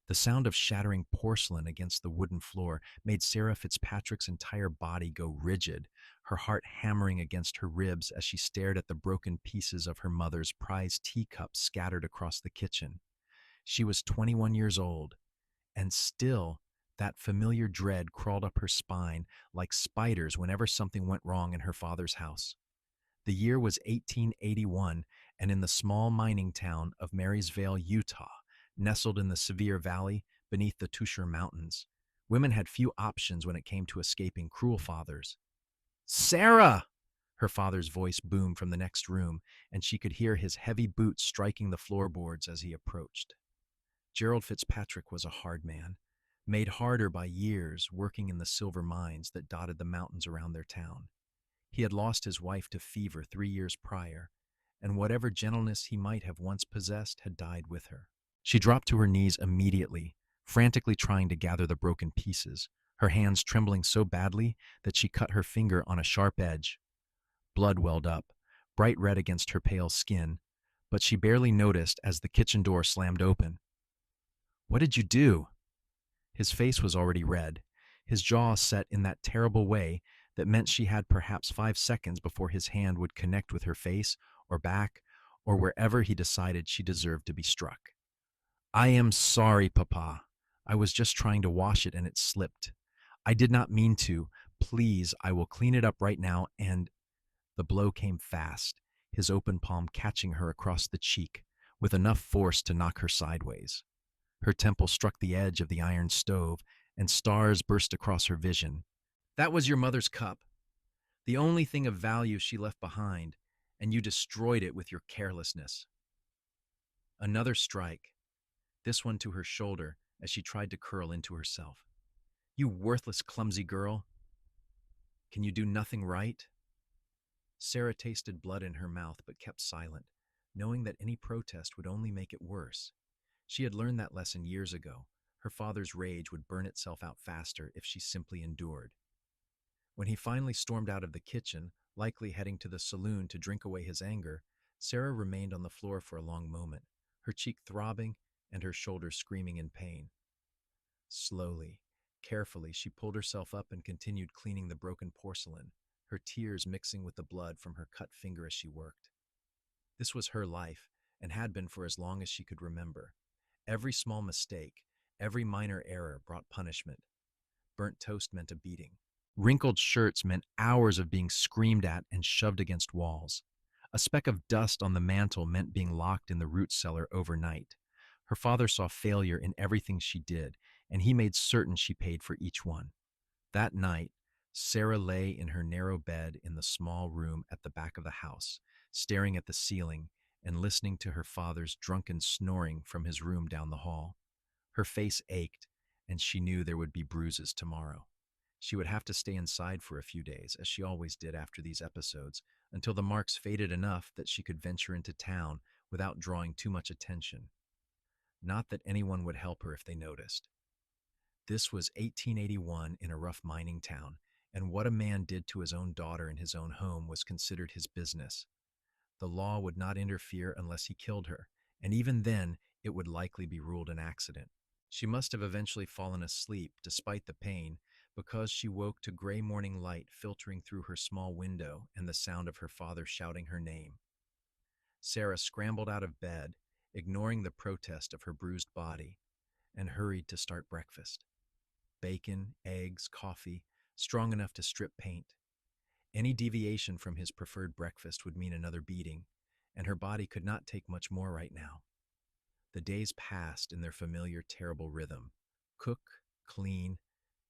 The sound of shattering porcelain against the wooden floor made Sarah Fitzpatrick's entire body go rigid, her heart hammering against her ribs as she stared at the broken pieces of her mother's prized teacups scattered across the kitchen. She was 21 years old, and still that familiar dread crawled up her spine like spiders whenever something went wrong in her father's house. The year was 1881, and in the small mining town of Marysvale, Utah, nestled in the Sevier Valley beneath the Tushar Mountains, women had few options when it came to escaping cruel fathers. Sarah! Her father's voice boomed from the next room, and she could hear his heavy boots striking the floorboards as he approached. Gerald Fitzpatrick was a hard man, made harder by years working in the silver mines that dotted the mountains around their town. He had lost his wife to fever 3 years prior, and whatever gentleness he might have once possessed had died with her. She dropped to her knees immediately, frantically trying to gather the broken pieces, her hands trembling so badly that she cut her finger on a sharp edge. Blood welled up, bright red against her pale skin, but she barely noticed as the kitchen door slammed open. "What did you do?" His face was already red, his jaw set in that terrible way that meant she had perhaps 5 seconds before his hand would connect with her face or back or wherever he decided she deserved to be struck. "I am sorry, Papa. I was just trying to wash it and it slipped. I did not mean to. Please, I will clean it up right now and—" The blow came fast, his open palm catching her across the cheek, with enough force to knock her sideways. Her temple struck the edge of the iron stove, and stars burst across her vision. "That was your mother's cup, the only thing of value she left behind, and you destroyed it with your carelessness." Another strike, this one to her shoulder as she tried to curl into herself. "You worthless, clumsy girl. Can you do nothing right?" Sarah tasted blood in her mouth but kept silent, knowing that any protest would only make it worse. She had learned that lesson years ago. Her father's rage would burn itself out faster if she simply endured. When he finally stormed out of the kitchen, likely heading to the saloon to drink away his anger, Sarah remained on the floor for a long moment, her cheek throbbing and her shoulder screaming in pain. Slowly, carefully, she pulled herself up and continued cleaning the broken porcelain, her tears mixing with the blood from her cut finger as she worked. This was her life, and had been for as long as she could remember. Every small mistake, every minor error brought punishment. Burnt toast meant a beating. Wrinkled shirts meant hours of being screamed at and shoved against walls. A speck of dust on the mantel meant being locked in the root cellar overnight. Her father saw failure in everything she did, and he made certain she paid for each one. That night, Sarah lay in her narrow bed in the small room at the back of the house, staring at the ceiling and listening to her father's drunken snoring from his room down the hall. Her face ached, and she knew there would be bruises tomorrow. She would have to stay inside for a few days, as she always did after these episodes, until the marks faded enough that she could venture into town without drawing too much attention. Not that anyone would help her if they noticed. This was 1881 in a rough mining town, and what a man did to his own daughter in his own home was considered his business. The law would not interfere unless he killed her, and even then it would likely be ruled an accident. She must have eventually fallen asleep, despite the pain, because she woke to gray morning light filtering through her small window and the sound of her father shouting her name. Sarah scrambled out of bed, ignoring the protest of her bruised body, and hurried to start breakfast. Bacon, eggs, coffee, strong enough to strip paint. Any deviation from his preferred breakfast would mean another beating, and her body could not take much more right now. The days passed in their familiar, terrible rhythm. Cook, clean,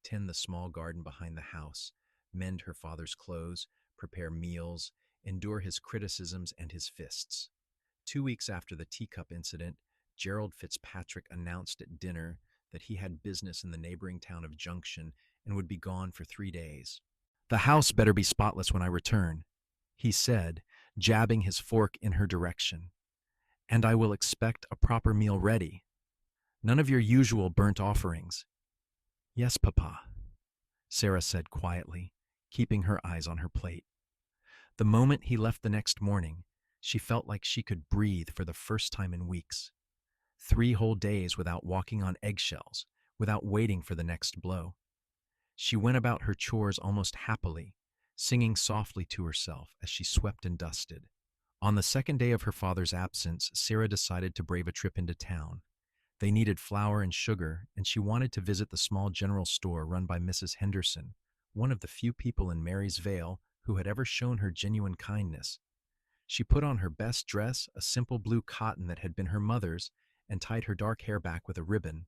tend the small garden behind the house, mend her father's clothes, prepare meals, endure his criticisms and his fists. 2 weeks after the teacup incident, Gerald Fitzpatrick announced at dinner that he had business in the neighboring town of Junction and would be gone for 3 days. "The house better be spotless when I return," he said, jabbing his fork in her direction. "And I will expect a proper meal ready. None of your usual burnt offerings." "Yes, Papa," Sarah said quietly, keeping her eyes on her plate. The moment he left the next morning, she felt like she could breathe for the first time in weeks. 3 whole days without walking on eggshells, without waiting for the next blow. She went about her chores almost happily, singing softly to herself as she swept and dusted. On the second day of her father's absence, Sarah decided to brave a trip into town. They needed flour and sugar, and she wanted to visit the small general store run by Mrs. Henderson, one of the few people in Mary's Vale who had ever shown her genuine kindness. She put on her best dress, a simple blue cotton that had been her mother's, and tied her dark hair back with a ribbon.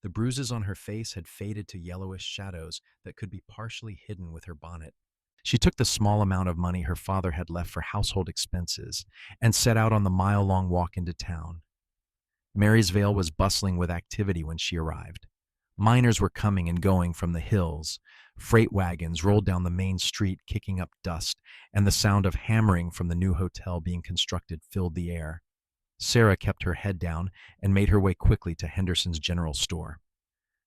The bruises on her face had faded to yellowish shadows that could be partially hidden with her bonnet. She took the small amount of money her father had left for household expenses and set out on the mile-long walk into town. Marysvale was bustling with activity when she arrived. Miners were coming and going from the hills. Freight wagons rolled down the main street, kicking up dust, and the sound of hammering from the new hotel being constructed filled the air. Sarah kept her head down and made her way quickly to Henderson's general store.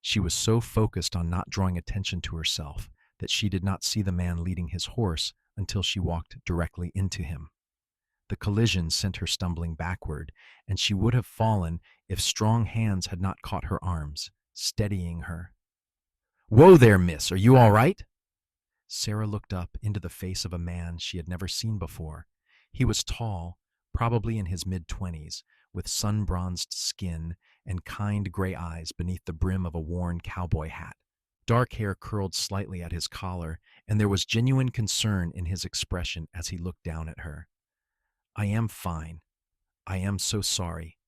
She was so focused on not drawing attention to herself that she did not see the man leading his horse until she walked directly into him. The collision sent her stumbling backward, and she would have fallen if strong hands had not caught her arms, steadying her. "Whoa there, miss, are you all right?" Sarah looked up into the face of a man she had never seen before. He was tall, probably in his mid-20s, with sun-bronzed skin and kind gray eyes beneath the brim of a worn cowboy hat. Dark hair curled slightly at his collar, and there was genuine concern in his expression as he looked down at her. "I am fine. I am so sorry.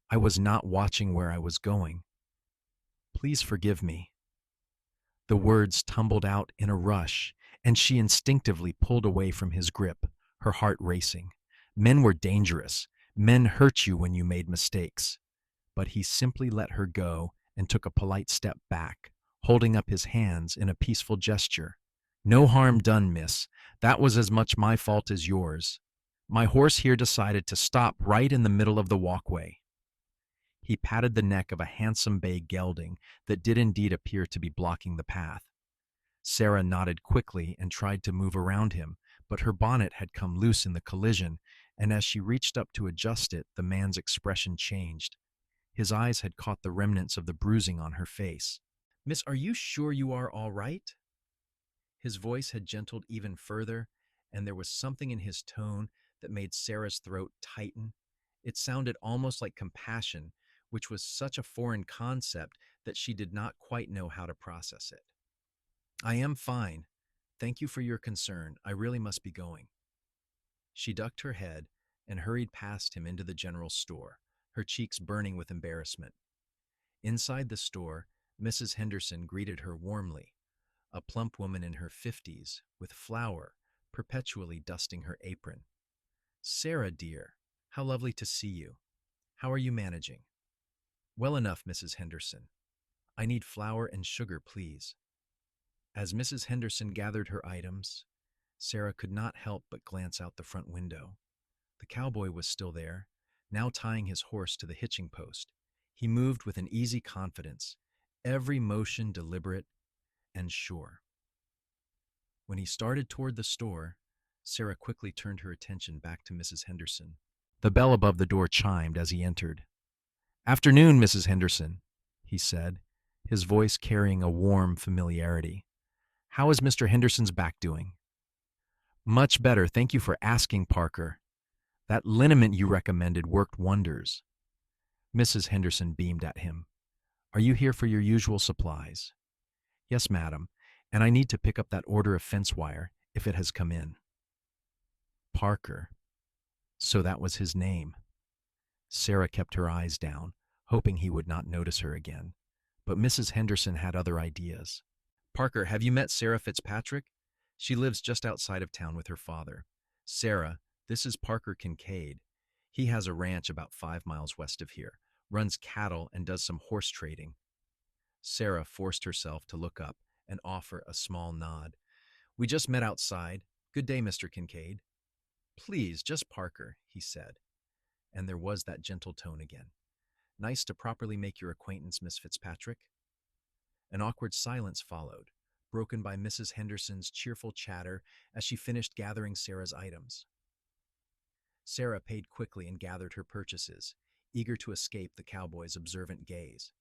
I was not watching where I was going. Please forgive me." The words tumbled out in a rush, and she instinctively pulled away from his grip, her heart racing. Men were dangerous. Men hurt you when you made mistakes. But he simply let her go and took a polite step back, holding up his hands in a peaceful gesture. "No harm done, miss. That was as much my fault as yours. My horse here decided to stop right in the middle of the walkway." He patted the neck of a handsome bay gelding that did indeed appear to be blocking the path. Sarah nodded quickly and tried to move around him, but her bonnet had come loose in the collision, and as she reached up to adjust it, the man's expression changed. His eyes had caught the remnants of the bruising on her face. "Miss, are you sure you are all right?" His voice had gentled even further, and there was something in his tone that made Sarah's throat tighten. It sounded almost like compassion, which was such a foreign concept that she did not quite know how to process it. "I am fine. Thank you for your concern. I really must be going." She ducked her head and hurried past him into the general store, her cheeks burning with embarrassment. Inside the store, Mrs. Henderson greeted her warmly, a plump woman in her 50s, with flour perpetually dusting her apron. "Sarah, dear, how lovely to see you. How are you managing?" "Well enough, Mrs. Henderson. I need flour and sugar, please." As Mrs. Henderson gathered her items, Sarah could not help but glance out the front window. The cowboy was still there, now tying his horse to the hitching post. He moved with an easy confidence, every motion deliberate and sure. When he started toward the store, Sarah quickly turned her attention back to Mrs. Henderson. The bell above the door chimed as he entered. "Afternoon, Mrs. Henderson," he said, his voice carrying a warm familiarity. "How is Mr. Henderson's back doing?" "Much better, thank you for asking, Parker. That liniment you recommended worked wonders." Mrs. Henderson beamed at him. "Are you here for your usual supplies?" "Yes, madam, and I need to pick up that order of fence wire, if it has come in." Parker. So that was his name. Sarah kept her eyes down, hoping he would not notice her again. But Mrs. Henderson had other ideas. "Parker, have you met Sarah Fitzpatrick? She lives just outside of town with her father. Sarah, this is Parker Kincaid. He has a ranch about 5 miles west of here, runs cattle, and does some horse trading." Sarah forced herself to look up and offer a small nod. "We just met outside. Good day, Mr. Kincaid." "Please, just Parker," he said, and there was that gentle tone again. "Nice to properly make your acquaintance, Miss Fitzpatrick." An awkward silence followed, broken by Mrs. Henderson's cheerful chatter as she finished gathering Sarah's items. Sarah paid quickly and gathered her purchases, eager to escape the cowboy's observant gaze.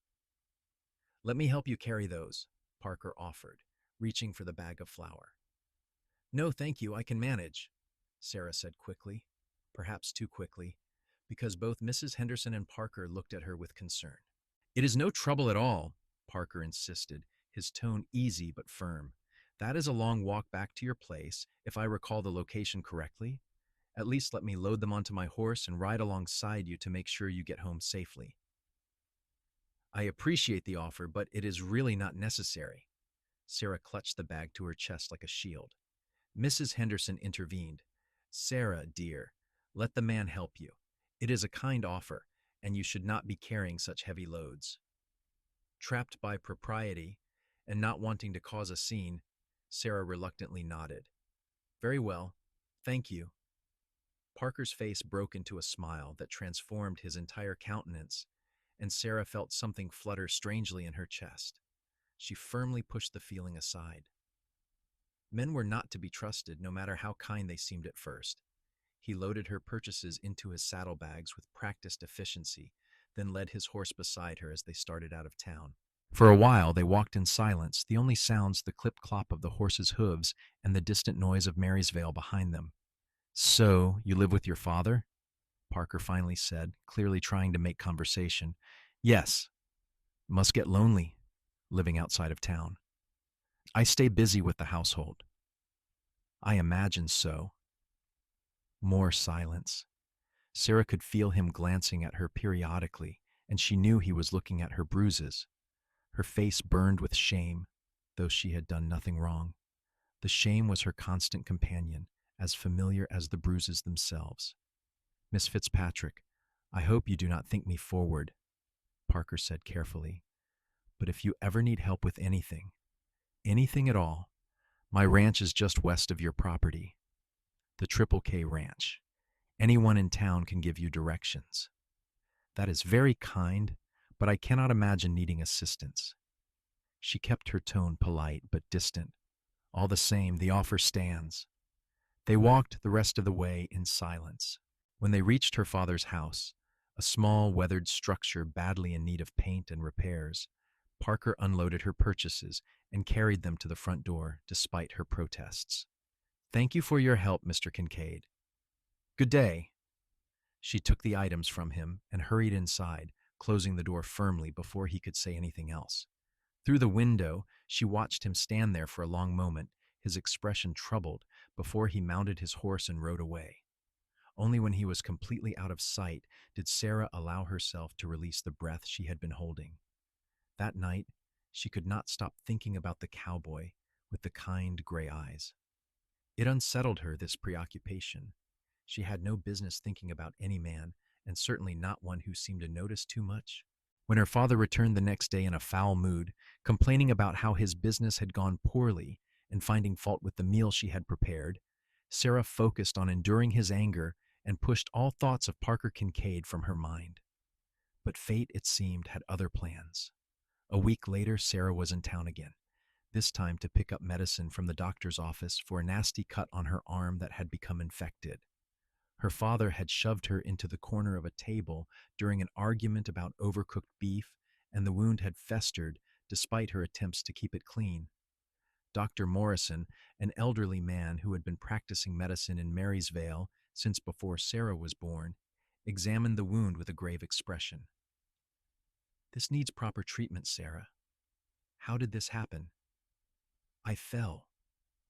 "Let me help you carry those," Parker offered, reaching for the bag of flour. "No, thank you, I can manage," Sarah said quickly, perhaps too quickly, because both Mrs. Henderson and Parker looked at her with concern. "It is no trouble at all," Parker insisted, his tone easy but firm. "That is a long walk back to your place, if I recall the location correctly. At least let me load them onto my horse and ride alongside you to make sure you get home safely." "I appreciate the offer, but it is really not necessary." Sarah clutched the bag to her chest like a shield. Mrs. Henderson intervened. "Sarah, dear, let the man help you. It is a kind offer, and you should not be carrying such heavy loads." Trapped by propriety and not wanting to cause a scene, Sarah reluctantly nodded. "Very well, thank you." Parker's face broke into a smile that transformed his entire countenance, and Sarah felt something flutter strangely in her chest. She firmly pushed the feeling aside. Men were not to be trusted, no matter how kind they seemed at first. He loaded her purchases into his saddlebags with practiced efficiency, then led his horse beside her as they started out of town. For a while, they walked in silence, the only sounds the clip-clop of the horse's hooves and the distant noise of Marysvale behind them. "So, you live with your father?" Parker finally said, clearly trying to make conversation. "Yes. Must get lonely, living outside of town. I stay busy with the household." "I imagine so." More silence. Sarah could feel him glancing at her periodically, and she knew he was looking at her bruises. Her face burned with shame, though she had done nothing wrong. The shame was her constant companion, as familiar as the bruises themselves. "Miss Fitzpatrick, I hope you do not think me forward," Parker said carefully. "But if you ever need help with anything at all, my ranch is just west of your property. The Triple K Ranch. Anyone in town can give you directions." "That is very kind, but I cannot imagine needing assistance." She kept her tone polite but distant. "All the same, the offer stands." They walked the rest of the way in silence. When they reached her father's house, a small, weathered structure badly in need of paint and repairs, Parker unloaded her purchases and carried them to the front door despite her protests. "Thank you for your help, Mr. Kincaid." "Good day." She took the items from him and hurried inside, closing the door firmly before he could say anything else. Through the window, she watched him stand there for a long moment, his expression troubled, before he mounted his horse and rode away. Only when he was completely out of sight did Sarah allow herself to release the breath she had been holding. That night, she could not stop thinking about the cowboy with the kind gray eyes. It unsettled her, this preoccupation. She had no business thinking about any man, and certainly not one who seemed to notice too much. When her father returned the next day in a foul mood, complaining about how his business had gone poorly and finding fault with the meal she had prepared, Sarah focused on enduring his anger and pushed all thoughts of Parker Kincaid from her mind. But fate, it seemed, had other plans. A week later, Sarah was in town again, this time to pick up medicine from the doctor's office for a nasty cut on her arm that had become infected. Her father had shoved her into the corner of a table during an argument about overcooked beef, and the wound had festered despite her attempts to keep it clean. Dr. Morrison, an elderly man who had been practicing medicine in Marysvale since before Sarah was born, examined the wound with a grave expression. "This needs proper treatment, Sarah. How did this happen?" "I fell,"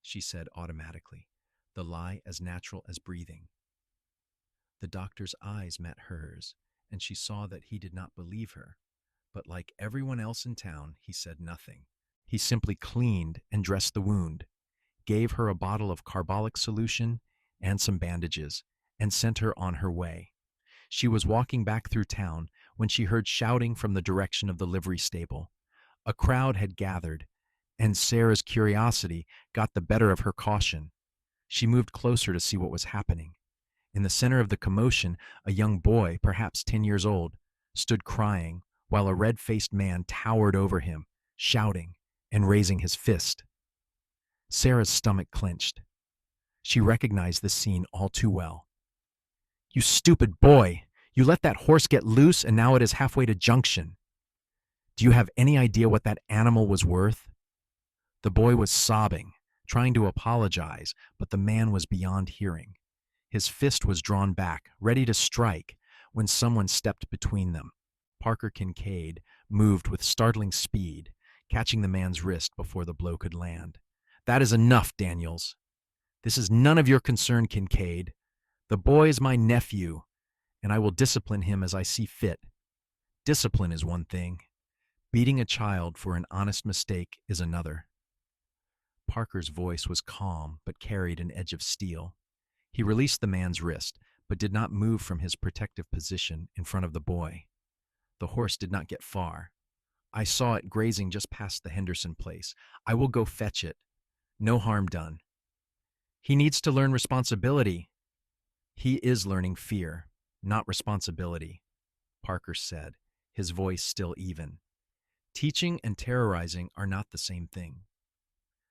she said automatically, the lie as natural as breathing. The doctor's eyes met hers, and she saw that he did not believe her. But like everyone else in town, he said nothing. He simply cleaned and dressed the wound, gave her a bottle of carbolic solution and some bandages, and sent her on her way. She was walking back through town when she heard shouting from the direction of the livery stable. A crowd had gathered, and Sarah's curiosity got the better of her caution. She moved closer to see what was happening. In the center of the commotion, a young boy, perhaps 10 years old, stood crying, while a red-faced man towered over him, shouting and raising his fist. Sarah's stomach clenched. She recognized this scene all too well. "You stupid boy! You let that horse get loose and now it is halfway to Junction. Do you have any idea what that animal was worth?" The boy was sobbing, trying to apologize, but the man was beyond hearing. His fist was drawn back, ready to strike, when someone stepped between them. Parker Kincaid moved with startling speed, catching the man's wrist before the blow could land. "That is enough, Daniels. This is none of your concern, Kincaid. The boy is my nephew, and I will discipline him as I see fit. Discipline is one thing. Beating a child for an honest mistake is another." Parker's voice was calm but carried an edge of steel. He released the man's wrist, but did not move from his protective position in front of the boy. The horse did not get far. "I saw it grazing just past the Henderson place. I will go fetch it. No harm done." "He needs to learn responsibility." "He is learning fear, not responsibility," Parker said, his voice still even. "Teaching and terrorizing are not the same thing."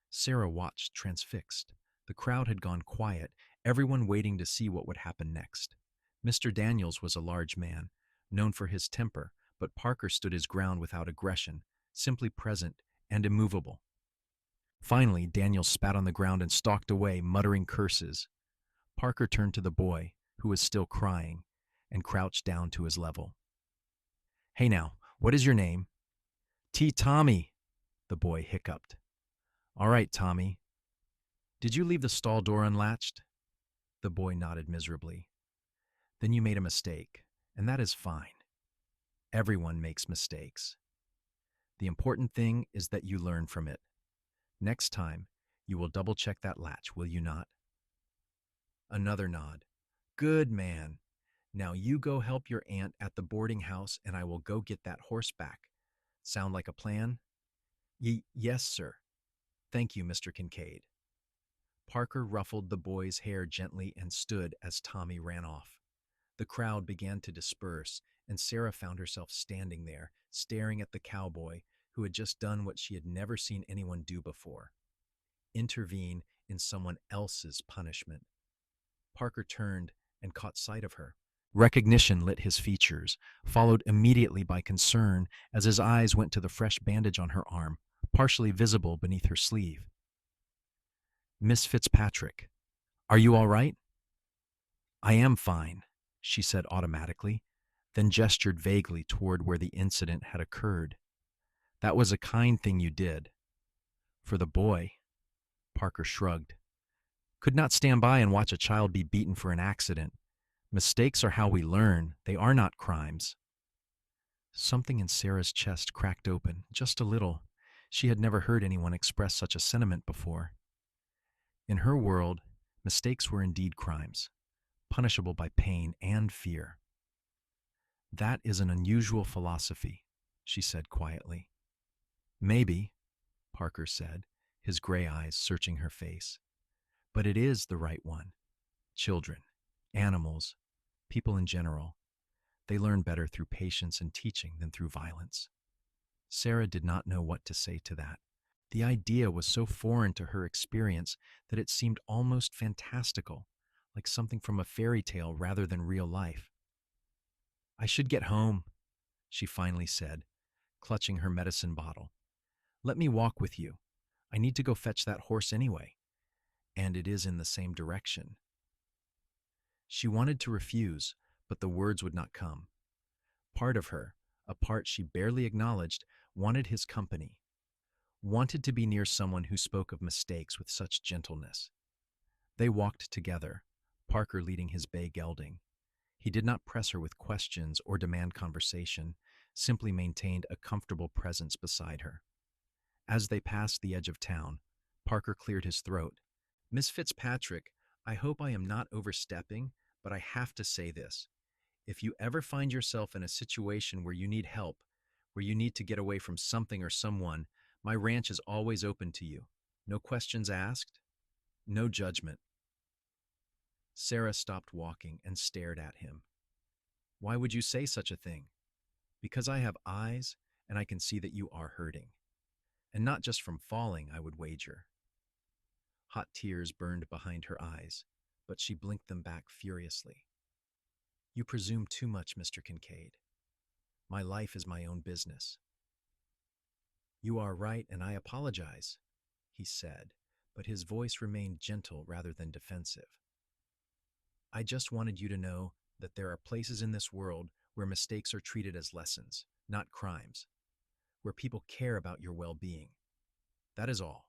Sarah watched transfixed. The crowd had gone quiet, everyone waiting to see what would happen next. Mr. Daniels was a large man, known for his temper, but Parker stood his ground without aggression, simply present and immovable. Finally, Daniels spat on the ground and stalked away, muttering curses. Parker turned to the boy, who was still crying, and crouched down to his level. "Hey now, what is your name?" Tommy," the boy hiccuped. "All right, Tommy. Did you leave the stall door unlatched?" The boy nodded miserably. "Then you made a mistake, and that is fine. Everyone makes mistakes. The important thing is that you learn from it. Next time, you will double-check that latch, will you not?" Another nod. "Good man. Now you go help your aunt at the boarding house and I will go get that horse back. Sound like a plan?" Yes, sir. Thank you, Mr. Kincaid." Parker ruffled the boy's hair gently and stood as Tommy ran off. The crowd began to disperse, and Sarah found herself standing there, staring at the cowboy who had just done what she had never seen anyone do before: intervene in someone else's punishment. Parker turned and caught sight of her. Recognition lit his features, followed immediately by concern as his eyes went to the fresh bandage on her arm, partially visible beneath her sleeve. "Miss Fitzpatrick, are you all right?" "I am fine," she said automatically, then gestured vaguely toward where the incident had occurred. "That was a kind thing you did." "For the boy," Parker shrugged. "Could not stand by and watch a child be beaten for an accident. Mistakes are how we learn. They are not crimes." Something in Sarah's chest cracked open, just a little. She had never heard anyone express such a sentiment before. In her world, mistakes were indeed crimes, punishable by pain and fear. "That is an unusual philosophy," she said quietly. "Maybe," Parker said, his gray eyes searching her face. "But it is the right one. Children, animals, people in general, they learn better through patience and teaching than through violence." Sarah did not know what to say to that. The idea was so foreign to her experience that it seemed almost fantastical, like something from a fairy tale rather than real life. "I should get home," she finally said, clutching her medicine bottle. "Let me walk with you. I need to go fetch that horse anyway, and it is in the same direction." She wanted to refuse, but the words would not come. Part of her, a part she barely acknowledged, wanted his company, wanted to be near someone who spoke of mistakes with such gentleness. They walked together, Parker leading his bay gelding. He did not press her with questions or demand conversation, simply maintained a comfortable presence beside her. As they passed the edge of town, Parker cleared his throat. "Miss Fitzpatrick, I hope I am not overstepping, but I have to say this. If you ever find yourself in a situation where you need help, where you need to get away from something or someone, my ranch is always open to you. No questions asked, no judgment." Sarah stopped walking and stared at him. "Why would you say such a thing?" "Because I have eyes and I can see that you are hurting. And not just from falling, I would wager." Hot tears burned behind her eyes, but she blinked them back furiously. You presume too much, Mr. Kincaid. My life is my own business. You are right, and I apologize, he said, but his voice remained gentle rather than defensive. I just wanted you to know that there are places in this world where mistakes are treated as lessons, not crimes, where people care about your well-being. That is all.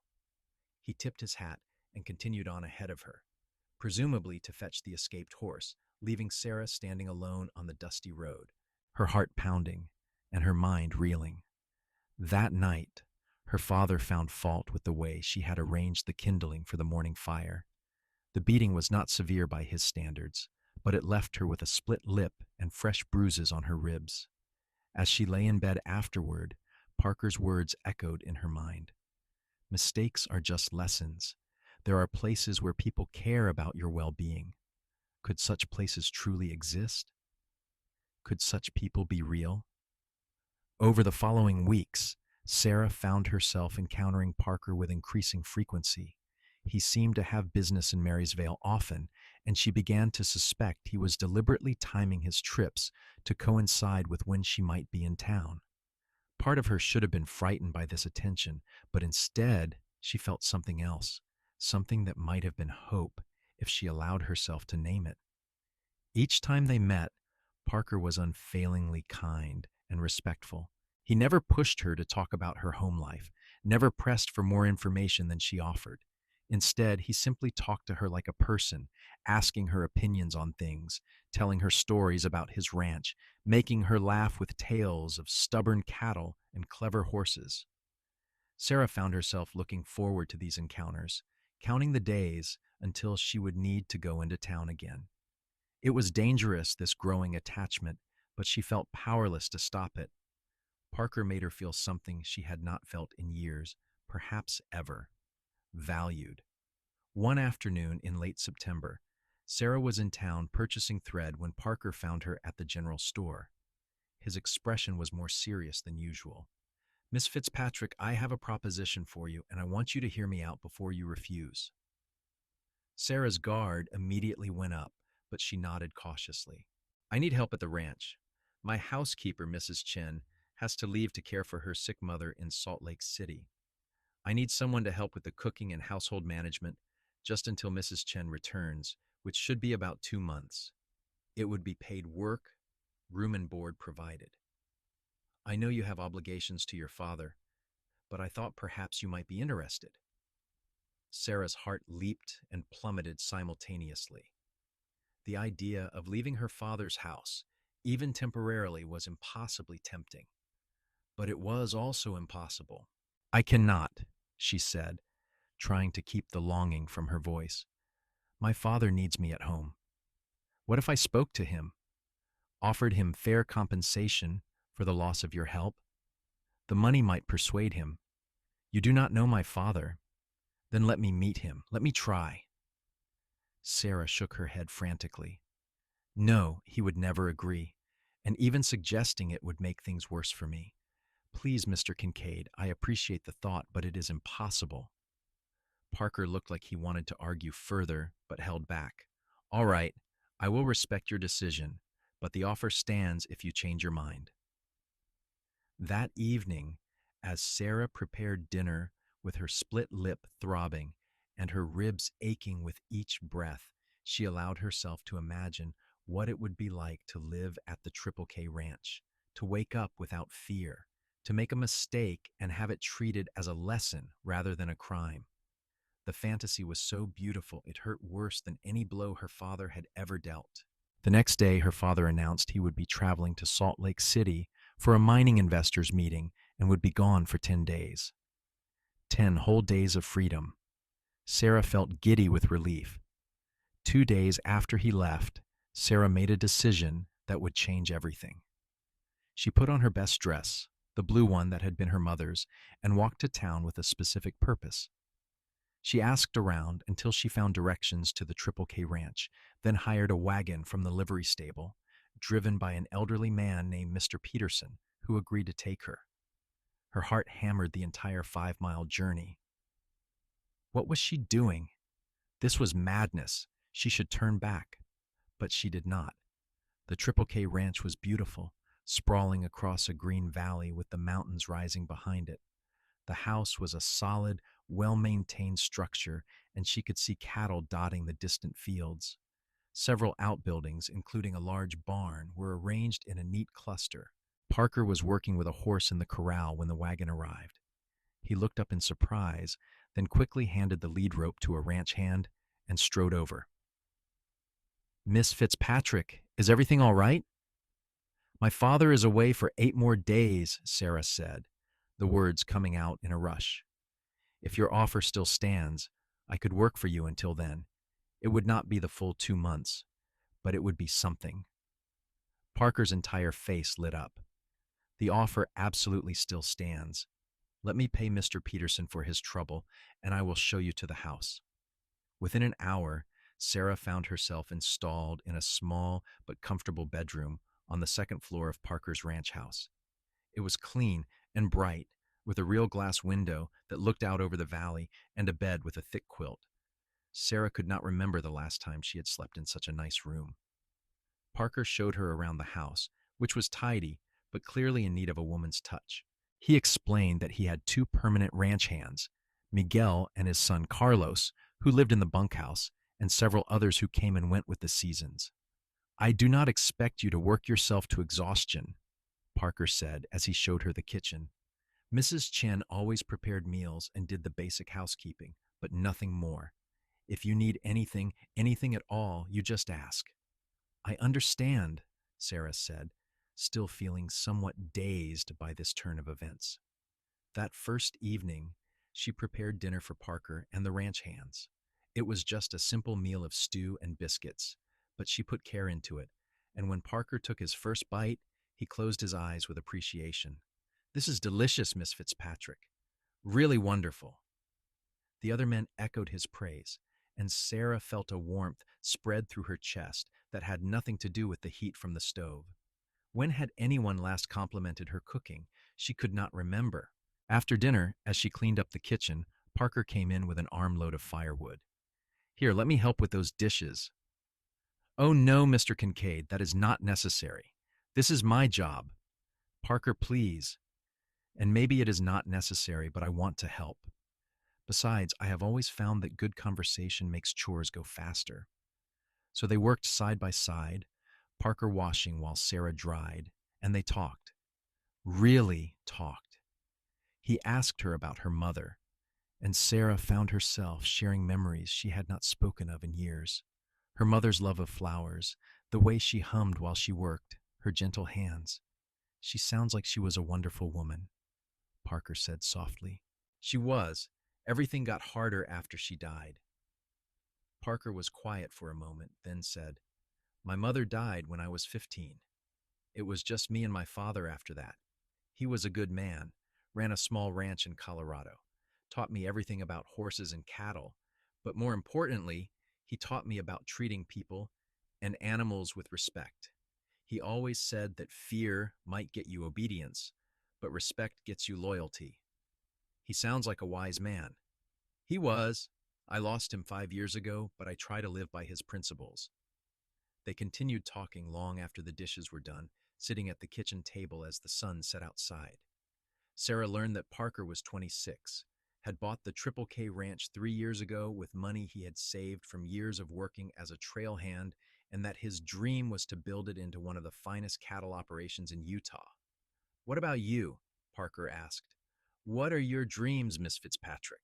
He tipped his hat and continued on ahead of her, presumably to fetch the escaped horse, leaving Sarah standing alone on the dusty road, her heart pounding and her mind reeling. That night, her father found fault with the way she had arranged the kindling for the morning fire. The beating was not severe by his standards, but it left her with a split lip and fresh bruises on her ribs. As she lay in bed afterward, Parker's words echoed in her mind. Mistakes are just lessons. There are places where people care about your well-being. Could such places truly exist? Could such people be real? Over the following weeks, Sarah found herself encountering Parker with increasing frequency. He seemed to have business in Marysvale often, and she began to suspect he was deliberately timing his trips to coincide with when she might be in town. Part of her should have been frightened by this attention, but instead, she felt something else, something that might have been hope if she allowed herself to name it. Each time they met, Parker was unfailingly kind and respectful. He never pushed her to talk about her home life, never pressed for more information than she offered. Instead, he simply talked to her like a person, asking her opinions on things, telling her stories about his ranch, making her laugh with tales of stubborn cattle and clever horses. Sarah found herself looking forward to these encounters, counting the days until she would need to go into town again. It was dangerous, this growing attachment, but she felt powerless to stop it. Parker made her feel something she had not felt in years, perhaps ever: valued. One afternoon in late September, Sarah was in town purchasing thread when Parker found her at the general store. His expression was more serious than usual. Miss Fitzpatrick, I have a proposition for you, and I want you to hear me out before you refuse. Sarah's guard immediately went up, but she nodded cautiously. I need help at the ranch. My housekeeper, Mrs. Chen, has to leave to care for her sick mother in Salt Lake City. I need someone to help with the cooking and household management just until Mrs. Chen returns, which should be about 2 months. It would be paid work, room and board provided. I know you have obligations to your father, but I thought perhaps you might be interested. Sarah's heart leaped and plummeted simultaneously. The idea of leaving her father's house, even temporarily, was impossibly tempting. But it was also impossible. I cannot, she said, trying to keep the longing from her voice. My father needs me at home. What if I spoke to him, offered him fair compensation for the loss of your help? The money might persuade him. You do not know my father. Then let me meet him. Let me try. Sarah shook her head frantically. No, he would never agree, and even suggesting it would make things worse for me. Please, Mr. Kincaid, I appreciate the thought, but it is impossible. Parker looked like he wanted to argue further, but held back. All right, I will respect your decision, but the offer stands if you change your mind. That evening, as Sarah prepared dinner with her split lip throbbing and her ribs aching with each breath, she allowed herself to imagine what it would be like to live at the Triple K Ranch, to wake up without fear, to make a mistake and have it treated as a lesson rather than a crime. The fantasy was so beautiful it hurt worse than any blow her father had ever dealt. The next day, her father announced he would be traveling to Salt Lake City for a mining investors meeting and would be gone for 10 days. 10 whole days of freedom. Sarah felt giddy with relief. 2 days after he left, Sarah made a decision that would change everything. She put on her best dress, the blue one that had been her mother's, and walked to town with a specific purpose. She asked around until she found directions to the Triple K Ranch, then hired a wagon from the livery stable, driven by an elderly man named Mr. Peterson, who agreed to take her. Her heart hammered the entire 5-mile journey. What was she doing? This was madness. She should turn back. But she did not. The Triple K Ranch was beautiful, sprawling across a green valley with the mountains rising behind it. The house was a solid, well-maintained structure, and she could see cattle dotting the distant fields. Several outbuildings, including a large barn, were arranged in a neat cluster. Parker was working with a horse in the corral when the wagon arrived. He looked up in surprise, then quickly handed the lead rope to a ranch hand and strode over. Miss Fitzpatrick, is everything all right? My father is away for 8 more days, Sarah said, the words coming out in a rush. If your offer still stands, I could work for you until then. It would not be the full 2 months, but it would be something. Parker's entire face lit up. The offer absolutely still stands. Let me pay Mr. Peterson for his trouble, and I will show you to the house. Within an hour, Sarah found herself installed in a small but comfortable bedroom on the second floor of Parker's ranch house. It was clean and bright, with a real glass window that looked out over the valley and a bed with a thick quilt. Sarah could not remember the last time she had slept in such a nice room. Parker showed her around the house, which was tidy, but clearly in need of a woman's touch. He explained that he had 2 permanent ranch hands, Miguel and his son Carlos, who lived in the bunkhouse, and several others who came and went with the seasons. I do not expect you to work yourself to exhaustion, Parker said as he showed her the kitchen. Mrs. Chen always prepared meals and did the basic housekeeping, but nothing more. If you need anything at all, you just ask. I understand, Sarah said, still feeling somewhat dazed by this turn of events. That first evening, she prepared dinner for Parker and the ranch hands. It was just a simple meal of stew and biscuits, but she put care into it, and when Parker took his first bite, he closed his eyes with appreciation. This is delicious, Miss Fitzpatrick. Really wonderful. The other men echoed his praise, and Sarah felt a warmth spread through her chest that had nothing to do with the heat from the stove. When had anyone last complimented her cooking? She could not remember. After dinner, as she cleaned up the kitchen, Parker came in with an armload of firewood. Here, let me help with those dishes. Oh no, Mr. Kincaid, that is not necessary. This is my job. Parker, please. And maybe it is not necessary, but I want to help. Besides, I have always found that good conversation makes chores go faster. So they worked side by side, Parker washing while Sarah dried, and they talked. Really talked. He asked her about her mother, and Sarah found herself sharing memories she had not spoken of in years. Her mother's love of flowers, the way she hummed while she worked, her gentle hands. She sounds like she was a wonderful woman, Parker said softly. She was. Everything got harder after she died. Parker was quiet for a moment, then said, My mother died when I was 15. It was just me and my father after that. He was a good man, ran a small ranch in Colorado, taught me everything about horses and cattle, but more importantly, he taught me about treating people and animals with respect. He always said that fear might get you obedience, but respect gets you loyalty. He sounds like a wise man. He was. I lost him 5 years ago, but I try to live by his principles. They continued talking long after the dishes were done, sitting at the kitchen table as the sun set outside. Sarah learned that Parker was 26, had bought the Triple K Ranch 3 years ago with money he had saved from years of working as a trail hand, and that his dream was to build it into one of the finest cattle operations in Utah. What about you? Parker asked. What are your dreams, Miss Fitzpatrick?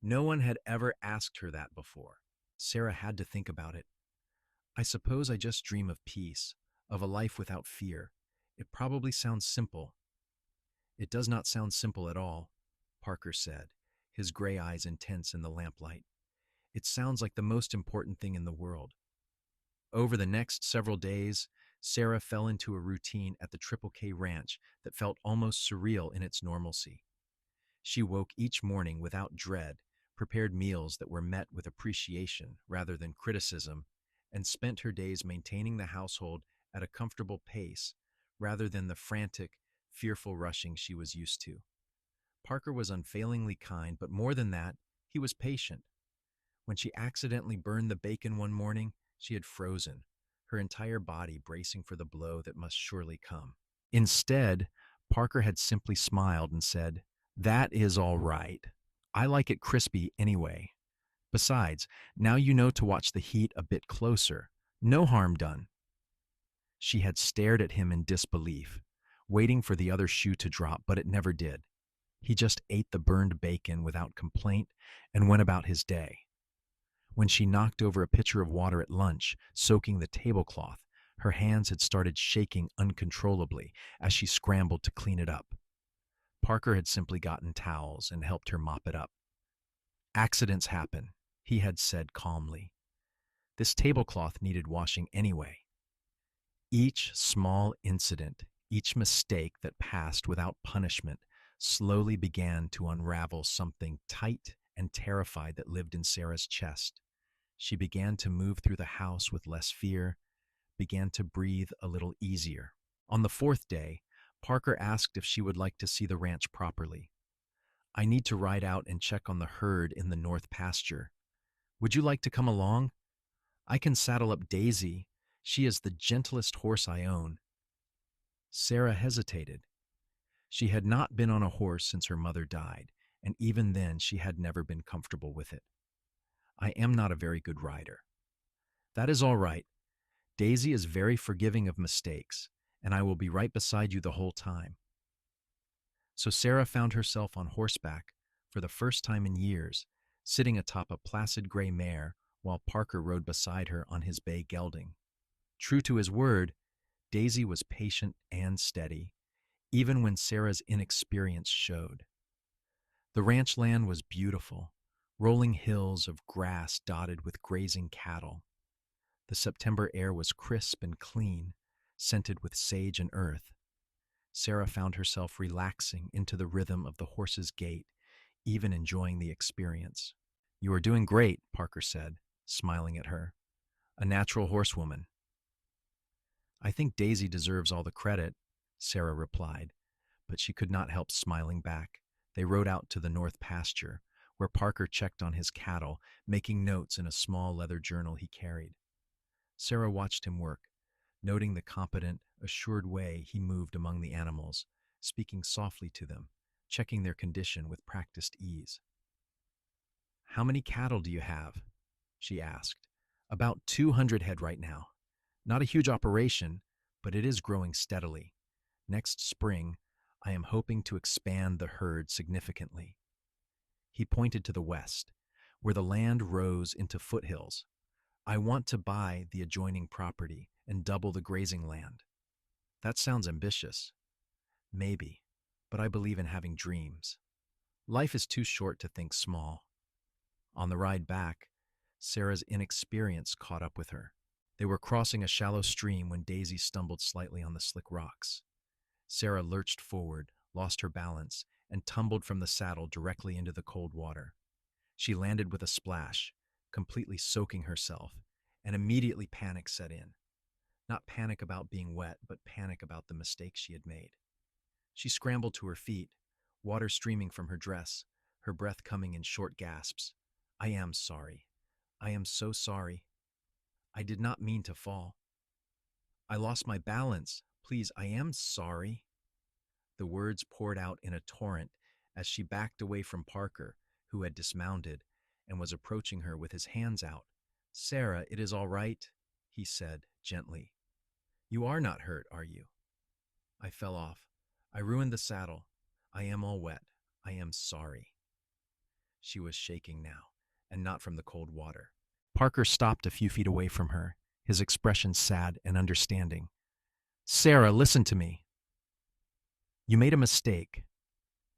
No one had ever asked her that before. Sarah had to think about it. I suppose I just dream of peace, of a life without fear. It probably sounds simple. It does not sound simple at all, Parker said, his gray eyes intense in the lamplight. It sounds like the most important thing in the world. Over the next several days, Sarah fell into a routine at the Triple K Ranch that felt almost surreal in its normalcy. She woke each morning without dread, prepared meals that were met with appreciation rather than criticism, and spent her days maintaining the household at a comfortable pace rather than the frantic, fearful rushing she was used to. Parker was unfailingly kind, but more than that, he was patient. When she accidentally burned the bacon one morning, she had frozen, her entire body bracing for the blow that must surely come. Instead, Parker had simply smiled and said, "That is all right. I like it crispy anyway. Besides, now you know to watch the heat a bit closer. No harm done." She had stared at him in disbelief, waiting for the other shoe to drop, but it never did. He just ate the burned bacon without complaint and went about his day. When she knocked over a pitcher of water at lunch, soaking the tablecloth, her hands had started shaking uncontrollably as she scrambled to clean it up. Parker had simply gotten towels and helped her mop it up. "Accidents happen," he had said calmly. "This tablecloth needed washing anyway." Each small incident, each mistake that passed without punishment, slowly began to unravel something tight and terrified that lived in Sarah's chest. She began to move through the house with less fear, began to breathe a little easier. On the fourth day, Parker asked if she would like to see the ranch properly. "I need to ride out and check on the herd in the north pasture. Would you like to come along? I can saddle up Daisy. She is the gentlest horse I own." Sarah hesitated. She had not been on a horse since her mother died, and even then she had never been comfortable with it. "I am not a very good rider." "That is all right. Daisy is very forgiving of mistakes, and I will be right beside you the whole time." So Sarah found herself on horseback for the first time in years, sitting atop a placid gray mare while Parker rode beside her on his bay gelding. True to his word, Daisy was patient and steady, even when Sarah's inexperience showed. The ranch land was beautiful, rolling hills of grass dotted with grazing cattle. The September air was crisp and clean, scented with sage and earth. Sarah found herself relaxing into the rhythm of the horse's gait, even enjoying the experience. "You are doing great," Parker said, smiling at her. "A natural horsewoman." "I think Daisy deserves all the credit," Sarah replied, but she could not help smiling back. They rode out to the north pasture, where Parker checked on his cattle, making notes in a small leather journal he carried. Sarah watched him work, noting the competent, assured way he moved among the animals, speaking softly to them, checking their condition with practiced ease. "How many cattle do you have?" she asked. "About 200 head right now. Not a huge operation, but it is growing steadily. Next spring, I am hoping to expand the herd significantly." He pointed to the west, where the land rose into foothills. "I want to buy the adjoining property and double the grazing land." "That sounds ambitious." "Maybe, but I believe in having dreams. Life is too short to think small." On the ride back, Sarah's inexperience caught up with her. They were crossing a shallow stream when Daisy stumbled slightly on the slick rocks. Sarah lurched forward, lost her balance, and tumbled from the saddle directly into the cold water. She landed with a splash, completely soaking herself, and immediately panic set in. Not panic about being wet, but panic about the mistake she had made. She scrambled to her feet, water streaming from her dress, her breath coming in short gasps. "I am sorry. I am so sorry. I did not mean to fall. I lost my balance. Please, I am sorry." The words poured out in a torrent as she backed away from Parker, who had dismounted and was approaching her with his hands out. "Sarah, it is all right," he said gently. "You are not hurt, are you?" "I fell off. I ruined the saddle. I am all wet. I am sorry." She was shaking now, and not from the cold water. Parker stopped a few feet away from her, his expression sad and understanding. "Sarah, listen to me. You made a mistake.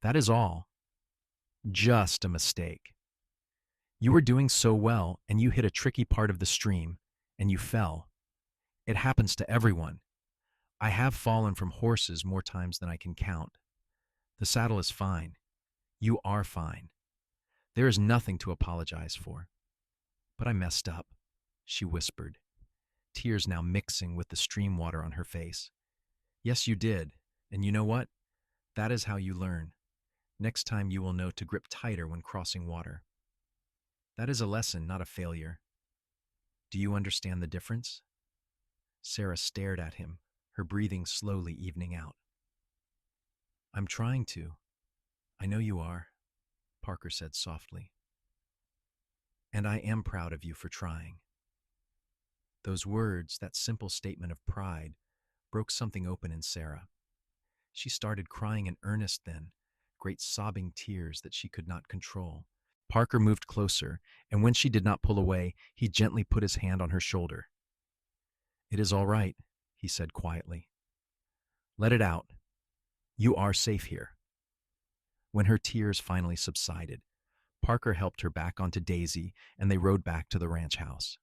That is all. Just a mistake. You were doing so well, and you hit a tricky part of the stream, and you fell. It happens to everyone. I have fallen from horses more times than I can count. The saddle is fine. You are fine. There is nothing to apologize for. But I messed up," she whispered, tears now mixing with the stream water on her face. "Yes, you did. And you know what? That is how you learn. Next time you will know to grip tighter when crossing water. That is a lesson, not a failure. Do you understand the difference?" Sarah stared at him, her breathing slowly evening out. I'm trying to. I know you are, Parker said softly. And I am proud of you for trying. Those words, that simple statement of pride, broke something open in Sarah. She started crying in earnest then, great sobbing tears that she could not control. Parker moved closer, and when she did not pull away, he gently put his hand on her shoulder. It is all right, he said quietly. Let it out. You are safe here. When her tears finally subsided, Parker helped her back onto Daisy, and they rode back to the ranch house.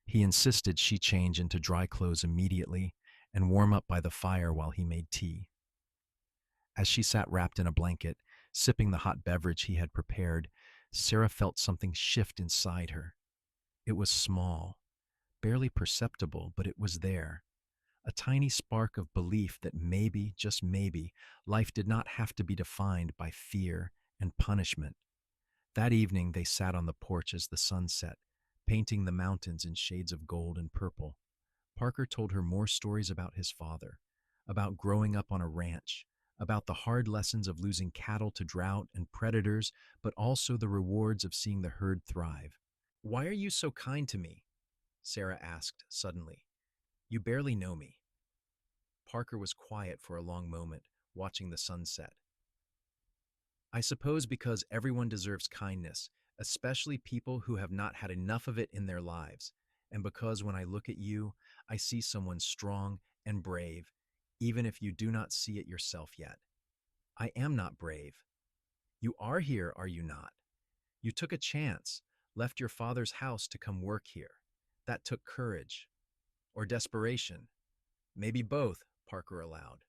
He insisted she change into dry clothes immediately and warm up by the fire while he made tea. As she sat wrapped in a blanket, sipping the hot beverage he had prepared, Sarah felt something shift inside her. It was small, barely perceptible, but it was there. A tiny spark of belief that maybe, just maybe, life did not have to be defined by fear and punishment. That evening they sat on the porch as the sun set, painting the mountains in shades of gold and purple. Parker told her more stories about his father, about growing up on a ranch, about the hard lessons of losing cattle to drought and predators, but also the rewards of seeing the herd thrive. Why are you so kind to me? Sarah asked suddenly. You barely know me. Parker was quiet for a long moment, watching the sunset. I suppose because everyone deserves kindness, especially people who have not had enough of it in their lives, and because when I look at you, I see someone strong and brave, even if you do not see it yourself yet. I am not brave. You are here, are you not? You took a chance, left your father's house to come work here. That took courage. Or desperation. Maybe both, Parker allowed.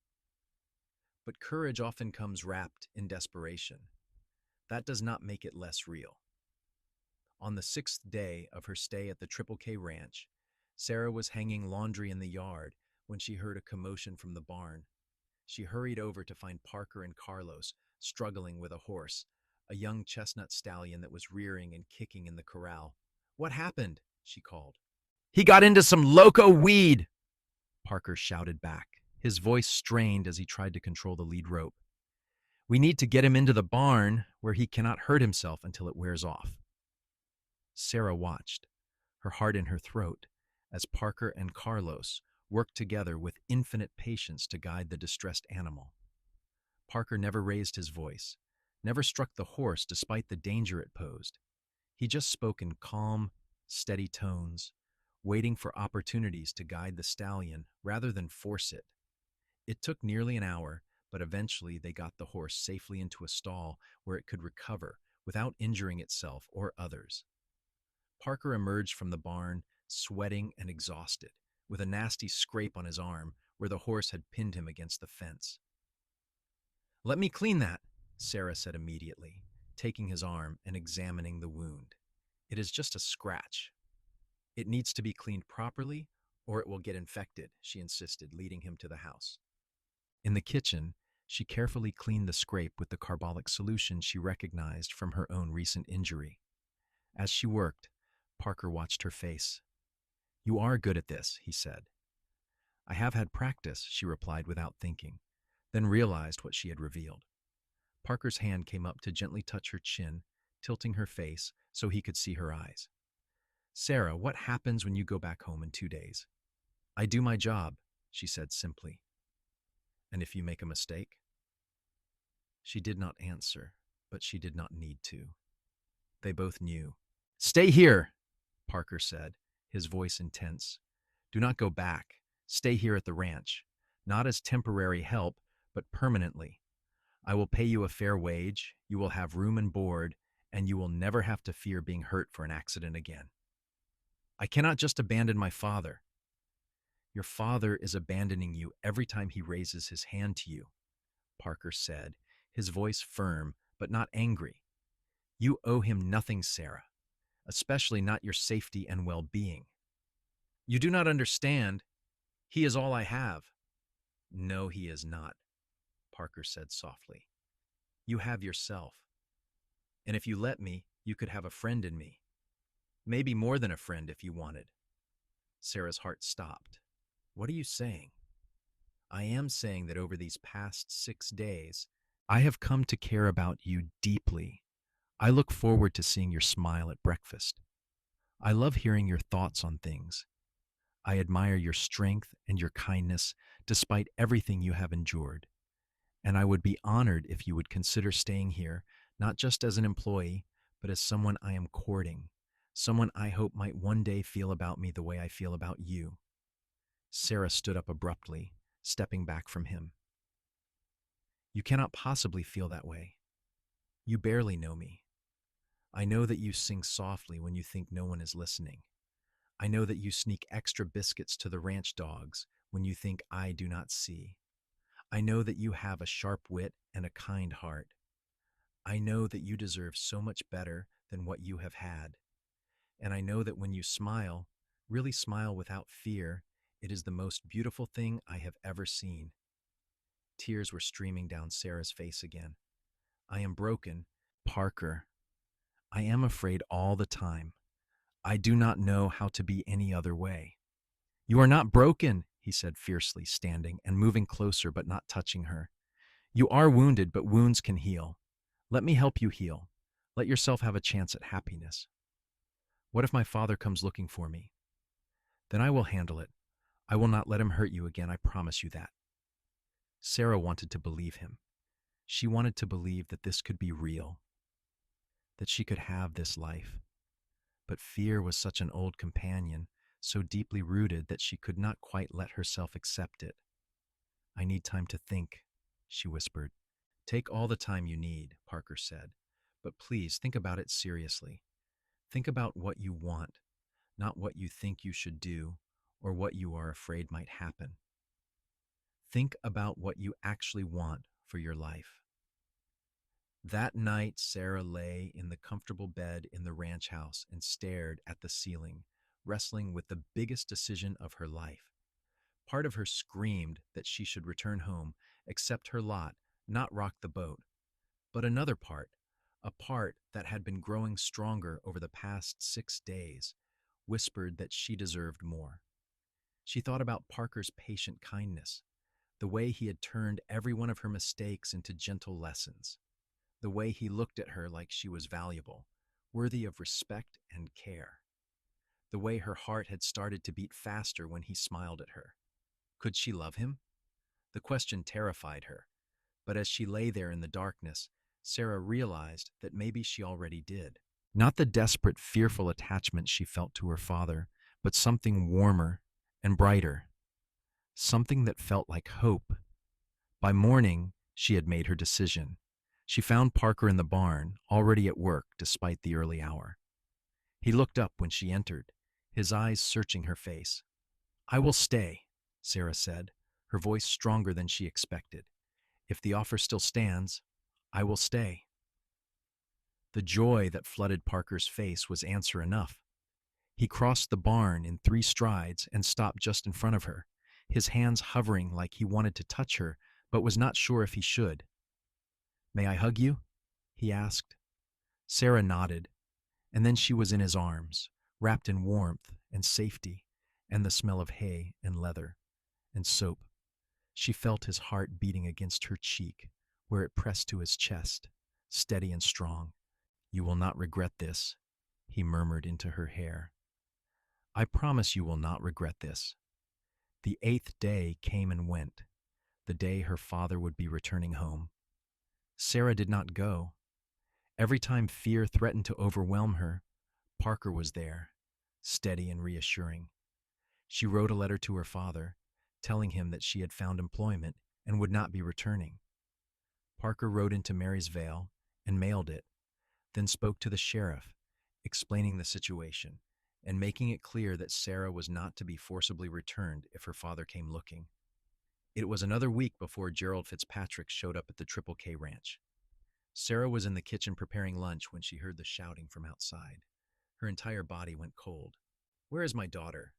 But courage often comes wrapped in desperation. That does not make it less real. On the 6th day of her stay at the Triple K Ranch, Sarah was hanging laundry in the yard when she heard a commotion from the barn. She hurried over to find Parker and Carlos struggling with a horse, a young chestnut stallion that was rearing and kicking in the corral. What happened? She called. He got into some loco weed, Parker shouted back, his voice strained as he tried to control the lead rope. We need to get him into the barn where he cannot hurt himself until it wears off. Sarah watched, her heart in her throat, as Parker and Carlos worked together with infinite patience to guide the distressed animal. Parker never raised his voice, never struck the horse despite the danger it posed. He just spoke in calm, steady tones, waiting for opportunities to guide the stallion rather than force it. It took nearly an hour, but eventually they got the horse safely into a stall where it could recover without injuring itself or others. Parker emerged from the barn, sweating and exhausted, with a nasty scrape on his arm where the horse had pinned him against the fence. Let me clean that, Sarah said immediately, taking his arm and examining the wound. It is just a scratch. It needs to be cleaned properly, or it will get infected, she insisted, leading him to the house. In the kitchen, she carefully cleaned the scrape with the carbolic solution she recognized from her own recent injury. As she worked, Parker watched her face. You are good at this, he said. I have had practice, she replied without thinking, then realized what she had revealed. Parker's hand came up to gently touch her chin, tilting her face so he could see her eyes. Sarah, what happens when you go back home in 2 days? I do my job, she said simply. And if you make a mistake? She did not answer, but she did not need to. They both knew. Stay here, Parker said, his voice intense. Do not go back. Stay here at the ranch, not as temporary help, but permanently. I will pay you a fair wage, you will have room and board, and you will never have to fear being hurt for an accident again. I cannot just abandon my father. Your father is abandoning you every time he raises his hand to you, Parker said, his voice firm but not angry. You owe him nothing, Sarah, especially not your safety and well-being. You do not understand. He is all I have. No, he is not, Parker said softly. You have yourself. And if you let me, you could have a friend in me. Maybe more than a friend if you wanted. Sarah's heart stopped. What are you saying? I am saying that over these past 6 days, I have come to care about you deeply. I look forward to seeing your smile at breakfast. I love hearing your thoughts on things. I admire your strength and your kindness despite everything you have endured. And I would be honored if you would consider staying here, not just as an employee, but as someone I am courting, someone I hope might one day feel about me the way I feel about you. Sarah stood up abruptly, stepping back from him. You cannot possibly feel that way. You barely know me. I know that you sing softly when you think no one is listening. I know that you sneak extra biscuits to the ranch dogs when you think I do not see. I know that you have a sharp wit and a kind heart. I know that you deserve so much better than what you have had. And I know that when you smile, really smile without fear, it is the most beautiful thing I have ever seen. Tears were streaming down Sarah's face again. I am broken, Parker. I am afraid all the time. I do not know how to be any other way. You are not broken, he said fiercely, standing and moving closer but not touching her. You are wounded, but wounds can heal. Let me help you heal. Let yourself have a chance at happiness. What if my father comes looking for me? Then I will handle it. I will not let him hurt you again, I promise you that. Sarah wanted to believe him. She wanted to believe that this could be real, that she could have this life. But fear was such an old companion, so deeply rooted that she could not quite let herself accept it. I need time to think, she whispered. Take all the time you need, Parker said. But please think about it seriously. Think about what you want, not what you think you should do or what you are afraid might happen. Think about what you actually want for your life. That night, Sarah lay in the comfortable bed in the ranch house and stared at the ceiling, wrestling with the biggest decision of her life. Part of her screamed that she should return home, accept her lot, not rock the boat. But another part, a part that had been growing stronger over the past 6 days, whispered that she deserved more. She thought about Parker's patient kindness, the way he had turned every one of her mistakes into gentle lessons, the way he looked at her like she was valuable, worthy of respect and care, the way her heart had started to beat faster when he smiled at her. Could she love him? The question terrified her, but as she lay there in the darkness, Sarah realized that maybe she already did. Not the desperate, fearful attachment she felt to her father, but something warmer and brighter, something that felt like hope. By morning, she had made her decision. She found Parker in the barn, already at work despite the early hour. He looked up when she entered, his eyes searching her face. I will stay, Sarah said, her voice stronger than she expected. If the offer still stands, I will stay. The joy that flooded Parker's face was answer enough. He crossed the barn in 3 strides and stopped just in front of her, his hands hovering like he wanted to touch her, but was not sure if he should. May I hug you? He asked. Sarah nodded, and then she was in his arms, wrapped in warmth and safety, and the smell of hay and leather and soap. She felt his heart beating against her cheek, where it pressed to his chest, steady and strong. You will not regret this, he murmured into her hair. I promise you will not regret this. The 8th day came and went, the day her father would be returning home. Sarah did not go. Every time fear threatened to overwhelm her, Parker was there, steady and reassuring. She wrote a letter to her father, telling him that she had found employment and would not be returning. Parker rode into Marysvale and mailed it, then spoke to the sheriff, explaining the situation and making it clear that Sarah was not to be forcibly returned if her father came looking. It was another week before Gerald Fitzpatrick showed up at the Triple K Ranch. Sarah was in the kitchen preparing lunch when she heard the shouting from outside. Her entire body went cold. Where is my daughter?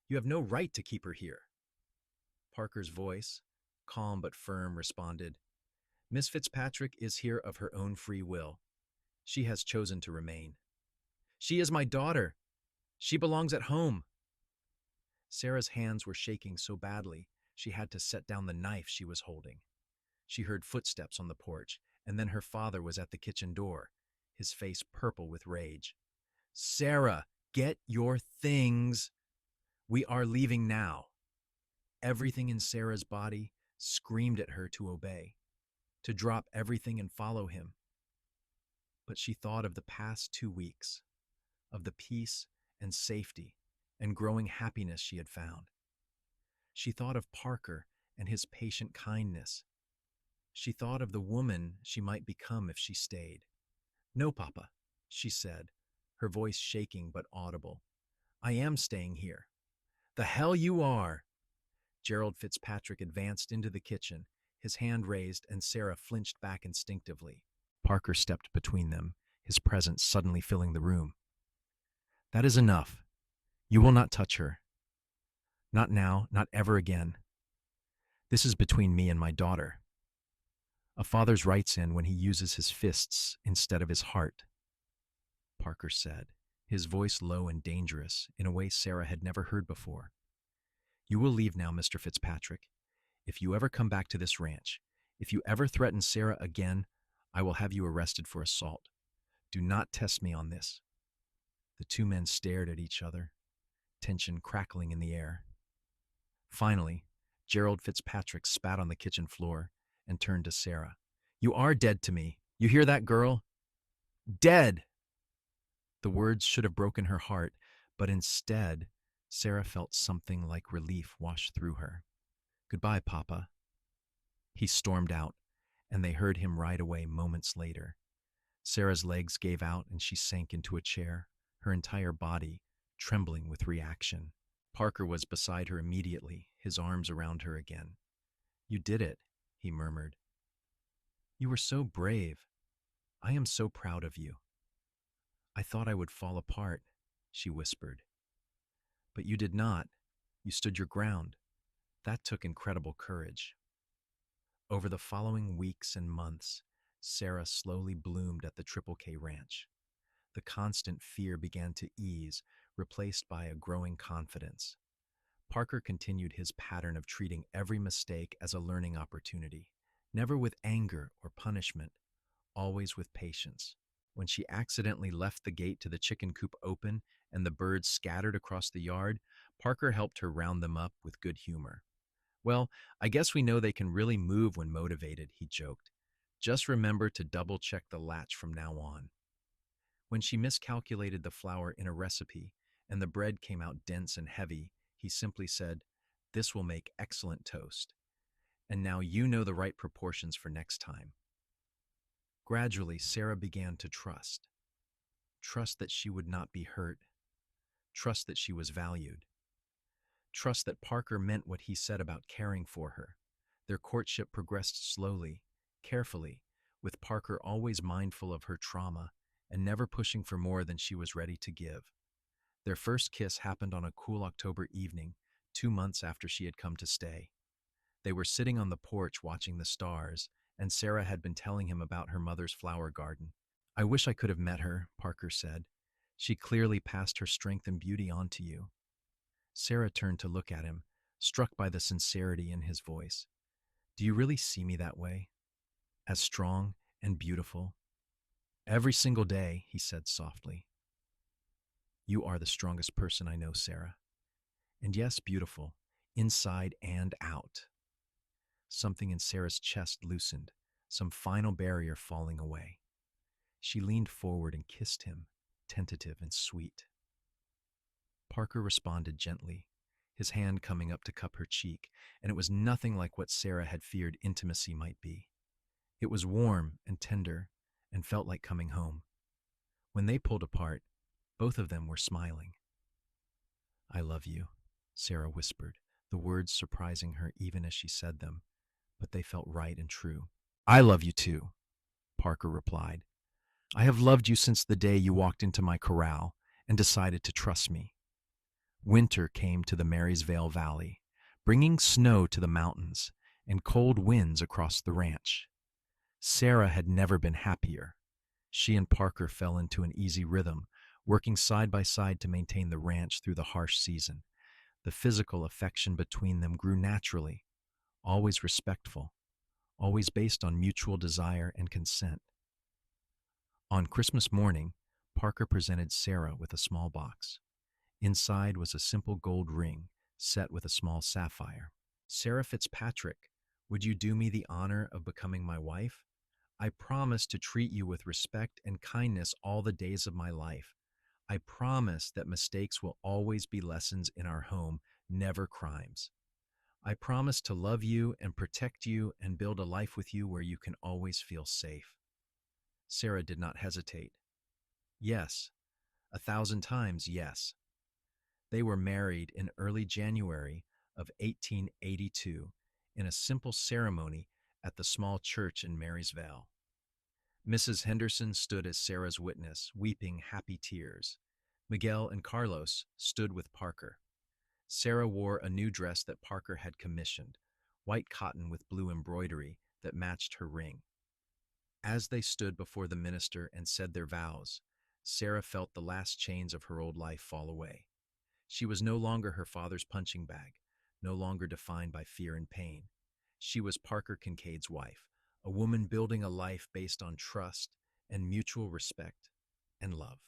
You have no right to keep her here. Parker's voice, calm but firm, responded, Miss Fitzpatrick is here of her own free will. She has chosen to remain. She is my daughter. She belongs at home. Sarah's hands were shaking so badly she had to set down the knife she was holding. She heard footsteps on the porch, and then her father was at the kitchen door, his face purple with rage. Sarah, get your things! We are leaving now. Everything in Sarah's body screamed at her to obey, to drop everything and follow him. But she thought of the past 2 weeks, of the peace and safety and growing happiness she had found. She thought of Parker and his patient kindness. She thought of the woman she might become if she stayed. No, Papa, she said, her voice shaking but audible. I am staying here. The hell you are! Gerald Fitzpatrick advanced into the kitchen, his hand raised, and Sarah flinched back instinctively. Parker stepped between them, his presence suddenly filling the room. That is enough. You will not touch her. Not now, not ever again. This is between me and my daughter. A father's rights end when he uses his fists instead of his heart, Parker said, his voice low and dangerous in a way Sarah had never heard before. You will leave now, Mr. Fitzpatrick. If you ever come back to this ranch, if you ever threaten Sarah again, I will have you arrested for assault. Do not test me on this. The two men stared at each other, tension crackling in the air. Finally, Gerald Fitzpatrick spat on the kitchen floor and turned to Sarah. You are dead to me. You hear that, girl? Dead! The words should have broken her heart, but instead, Sarah felt something like relief wash through her. Goodbye, Papa. He stormed out, and they heard him ride away moments later. Sarah's legs gave out and she sank into a chair, her entire body trembling with reaction. Parker was beside her immediately, his arms around her again. You did it, he murmured. You were so brave. I am so proud of you. I thought I would fall apart, she whispered. But you did not. You stood your ground. That took incredible courage. Over the following weeks and months, Sarah slowly bloomed at the Triple K Ranch. The constant fear began to ease, replaced by a growing confidence. Parker continued his pattern of treating every mistake as a learning opportunity, never with anger or punishment, always with patience. When she accidentally left the gate to the chicken coop open and the birds scattered across the yard, Parker helped her round them up with good humor. Well, I guess we know they can really move when motivated, he joked. Just remember to double-check the latch from now on. When she miscalculated the flour in a recipe and the bread came out dense and heavy, he simply said, This will make excellent toast. And now you know the right proportions for next time. Gradually, Sarah began to trust. Trust that she would not be hurt. Trust that she was valued. Trust that Parker meant what he said about caring for her. Their courtship progressed slowly, carefully, with Parker always mindful of her trauma and never pushing for more than she was ready to give. Their first kiss happened on a cool October evening, 2 months after she had come to stay. They were sitting on the porch watching the stars, and Sarah had been telling him about her mother's flower garden. I wish I could have met her, Parker said. She clearly passed her strength and beauty on to you. Sarah turned to look at him, struck by the sincerity in his voice. Do you really see me that way? As strong and beautiful? Every single day, he said softly. You are the strongest person I know, Sarah. And yes, beautiful, inside and out. Something in Sarah's chest loosened, some final barrier falling away. She leaned forward and kissed him, tentative and sweet. Parker responded gently, his hand coming up to cup her cheek, and it was nothing like what Sarah had feared intimacy might be. It was warm and tender and felt like coming home. When they pulled apart, both of them were smiling. I love you, Sarah whispered, the words surprising her even as she said them, but they felt right and true. I love you too, Parker replied. I have loved you since the day you walked into my corral and decided to trust me. Winter came to the Marysvale Valley, bringing snow to the mountains and cold winds across the ranch. Sarah had never been happier. She and Parker fell into an easy rhythm, working side by side to maintain the ranch through the harsh season. The physical affection between them grew naturally, always respectful, always based on mutual desire and consent. On Christmas morning, Parker presented Sarah with a small box. Inside was a simple gold ring set with a small sapphire. Sarah Fitzpatrick, would you do me the honor of becoming my wife? I promise to treat you with respect and kindness all the days of my life. I promise that mistakes will always be lessons in our home, never crimes. I promise to love you and protect you and build a life with you where you can always feel safe. Sarah did not hesitate. Yes, 1,000 times yes. They were married in early January of 1882 in a simple ceremony at the small church in Marysvale. Mrs. Henderson stood as Sarah's witness, weeping happy tears. Miguel and Carlos stood with Parker. Sarah wore a new dress that Parker had commissioned, white cotton with blue embroidery that matched her ring. As they stood before the minister and said their vows, Sarah felt the last chains of her old life fall away. She was no longer her father's punching bag, no longer defined by fear and pain. She was Parker Kincaid's wife, a woman building a life based on trust and mutual respect and love.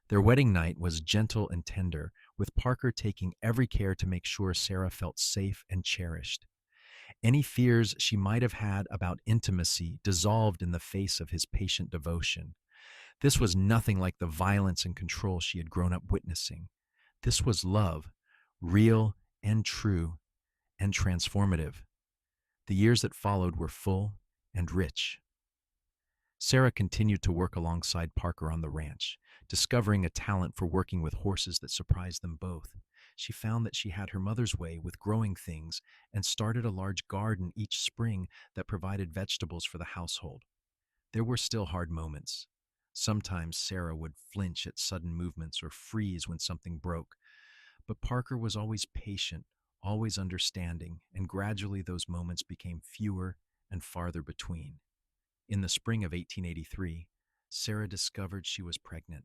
Their wedding night was gentle and tender, with Parker taking every care to make sure Sarah felt safe and cherished. Any fears she might have had about intimacy dissolved in the face of his patient devotion. This was nothing like the violence and control she had grown up witnessing. This was love, real and true and transformative. The years that followed were full and rich. Sarah continued to work alongside Parker on the ranch, discovering a talent for working with horses that surprised them both. She found that she had her mother's way with growing things and started a large garden each spring that provided vegetables for the household. There were still hard moments. Sometimes Sarah would flinch at sudden movements or freeze when something broke, but Parker was always patient, always understanding, and gradually those moments became fewer and farther between. In the spring of 1883, Sarah discovered she was pregnant.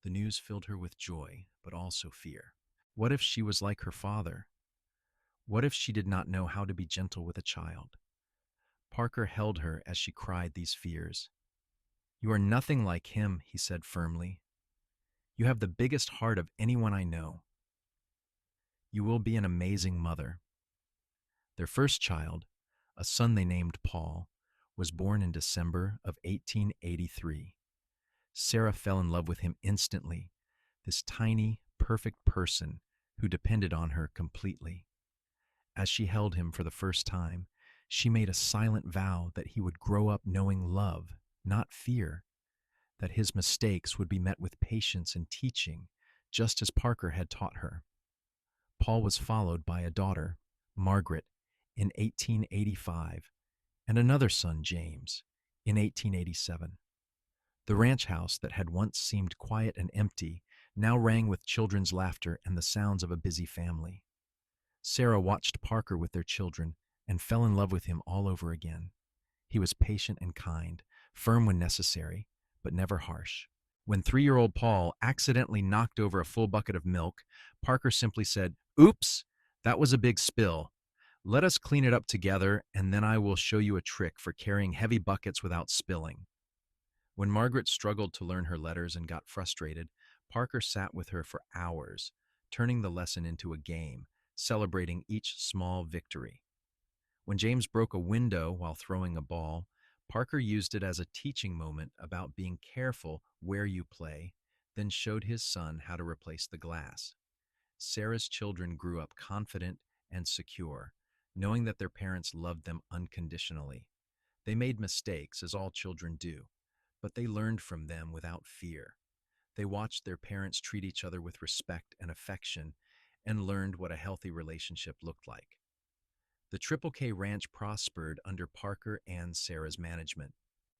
The news filled her with joy, but also fear. What if she was like her father? What if she did not know how to be gentle with a child? Parker held her as she cried these fears. "You are nothing like him," he said firmly. "You have the biggest heart of anyone I know. You will be an amazing mother." Their first child, a son they named Paul, was born in December of 1883. Sarah fell in love with him instantly, this tiny, perfect person who depended on her completely. As she held him for the first time, she made a silent vow that he would grow up knowing love, not fear, that his mistakes would be met with patience and teaching, just as Parker had taught her. Paul was followed by a daughter, Margaret, in 1885, and another son, James, in 1887. The ranch house that had once seemed quiet and empty now rang with children's laughter and the sounds of a busy family. Sarah watched Parker with their children and fell in love with him all over again. He was patient and kind, firm when necessary, but never harsh. When 3-year-old Paul accidentally knocked over a full bucket of milk, Parker simply said, "Oops, that was a big spill. Let us clean it up together, and then I will show you a trick for carrying heavy buckets without spilling." When Margaret struggled to learn her letters and got frustrated, Parker sat with her for hours, turning the lesson into a game, celebrating each small victory. When James broke a window while throwing a ball, Parker used it as a teaching moment about being careful where you play, then showed his son how to replace the glass. Sarah's children grew up confident and secure, knowing that their parents loved them unconditionally. They made mistakes, as all children do, but they learned from them without fear. They watched their parents treat each other with respect and affection and learned what a healthy relationship looked like. The Triple K Ranch prospered under Parker and Sarah's management.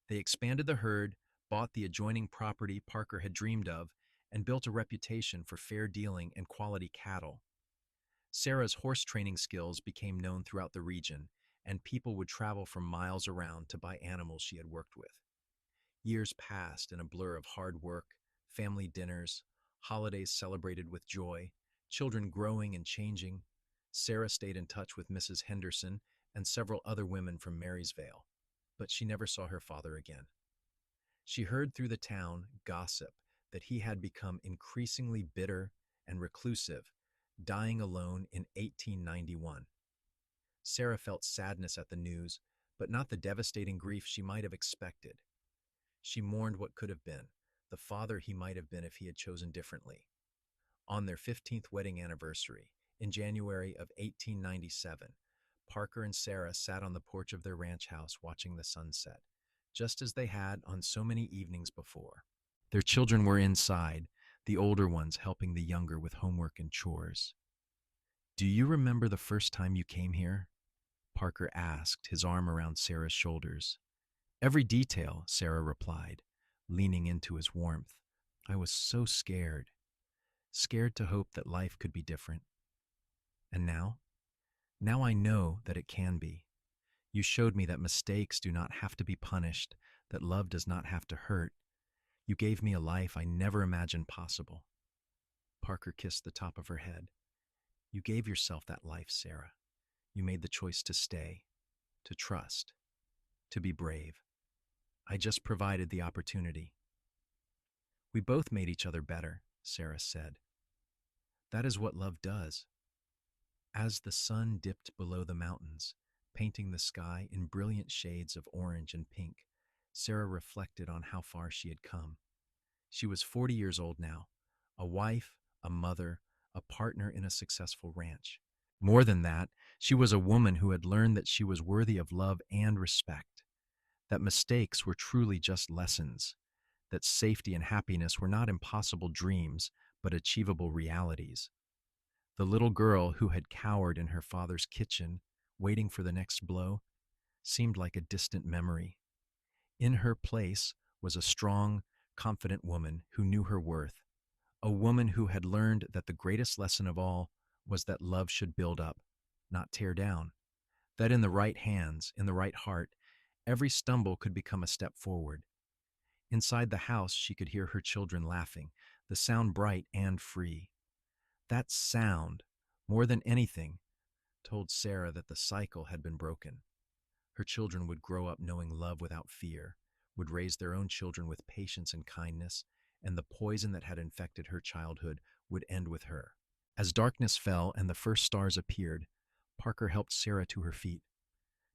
They expanded the herd, bought the adjoining property Parker had dreamed of, and built a reputation for fair dealing and quality cattle. Sarah's horse training skills became known throughout the region, and people would travel from miles around to buy animals she had worked with. Years passed in a blur of hard work, family dinners, holidays celebrated with joy, Children growing and changing, Sarah stayed in touch with Mrs. Henderson and several other women from Marysvale, but she never saw her father again. She heard through the town gossip that he had become increasingly bitter and reclusive, dying alone in 1891. Sarah felt sadness at the news, but not the devastating grief she might have expected. She mourned what could have been, the father he might have been if he had chosen differently. On their 15th wedding anniversary, in January of 1897, Parker and Sarah sat on the porch of their ranch house watching the sunset, just as they had on so many evenings before. Their children were inside, the older ones helping the younger with homework and chores. "Do you remember the first time you came here?" Parker asked, his arm around Sarah's shoulders. "Every detail," Sarah replied, leaning into his warmth. "I was so scared, scared to hope that life could be different. And now? Now I know that it can be. You showed me that mistakes do not have to be punished, that love does not have to hurt. You gave me a life I never imagined possible." Parker kissed the top of her head. "You gave yourself that life, Sarah. You made the choice to stay, to trust, to be brave. I just provided the opportunity." "We both made each other better," Sarah said. "That is what love does." As the sun dipped below the mountains, painting the sky in brilliant shades of orange and pink, Sarah reflected on how far she had come. She was 40 years old now, a wife, a mother, a partner in a successful ranch. More than that, she was a woman who had learned that she was worthy of love and respect, that mistakes were truly just lessons, that safety and happiness were not impossible dreams, but achievable realities. The little girl who had cowered in her father's kitchen, waiting for the next blow, seemed like a distant memory. In her place was a strong, confident woman who knew her worth, a woman who had learned that the greatest lesson of all was that love should build up, not tear down, that in the right hands, in the right heart, every stumble could become a step forward. Inside the house, she could hear her children laughing, the sound bright and free. That sound, more than anything, told Sarah that the cycle had been broken. Her children would grow up knowing love without fear, would raise their own children with patience and kindness, and the poison that had infected her childhood would end with her. As darkness fell and the first stars appeared, Parker helped Sarah to her feet.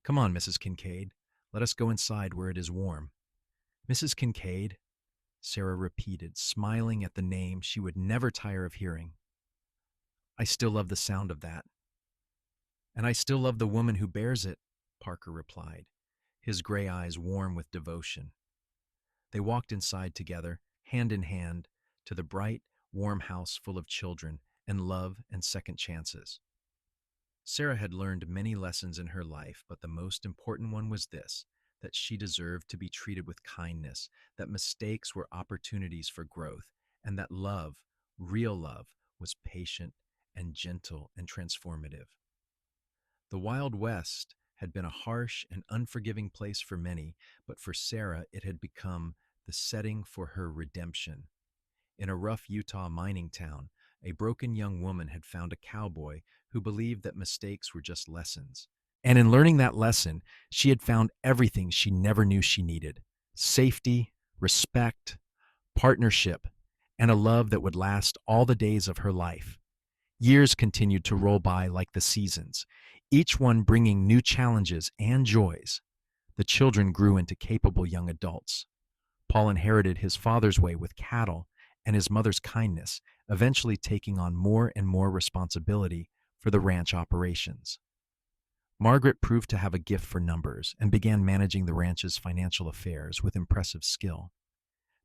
"Come on, Mrs. Kincaid. Let us go inside where it is warm." "Mrs. Kincaid," Sarah repeated, smiling at the name she would never tire of hearing. "I still love the sound of that." "And I still love the woman who bears it," Parker replied, his gray eyes warm with devotion. They walked inside together, hand in hand, to the bright, warm house full of children and love and second chances. Sarah had learned many lessons in her life, but the most important one was this, that she deserved to be treated with kindness, that mistakes were opportunities for growth, and that love, real love, was patient and gentle and transformative. The Wild West had been a harsh and unforgiving place for many, but for Sarah it had become the setting for her redemption. In a rough Utah mining town, a broken young woman had found a cowboy who believed that mistakes were just lessons. And in learning that lesson, she had found everything she never knew she needed: safety, respect, partnership, and a love that would last all the days of her life. Years continued to roll by like the seasons, each one bringing new challenges and joys. The children grew into capable young adults. Paul inherited his father's way with cattle and his mother's kindness, eventually taking on more and more responsibility for the ranch operations. Margaret proved to have a gift for numbers and began managing the ranch's financial affairs with impressive skill.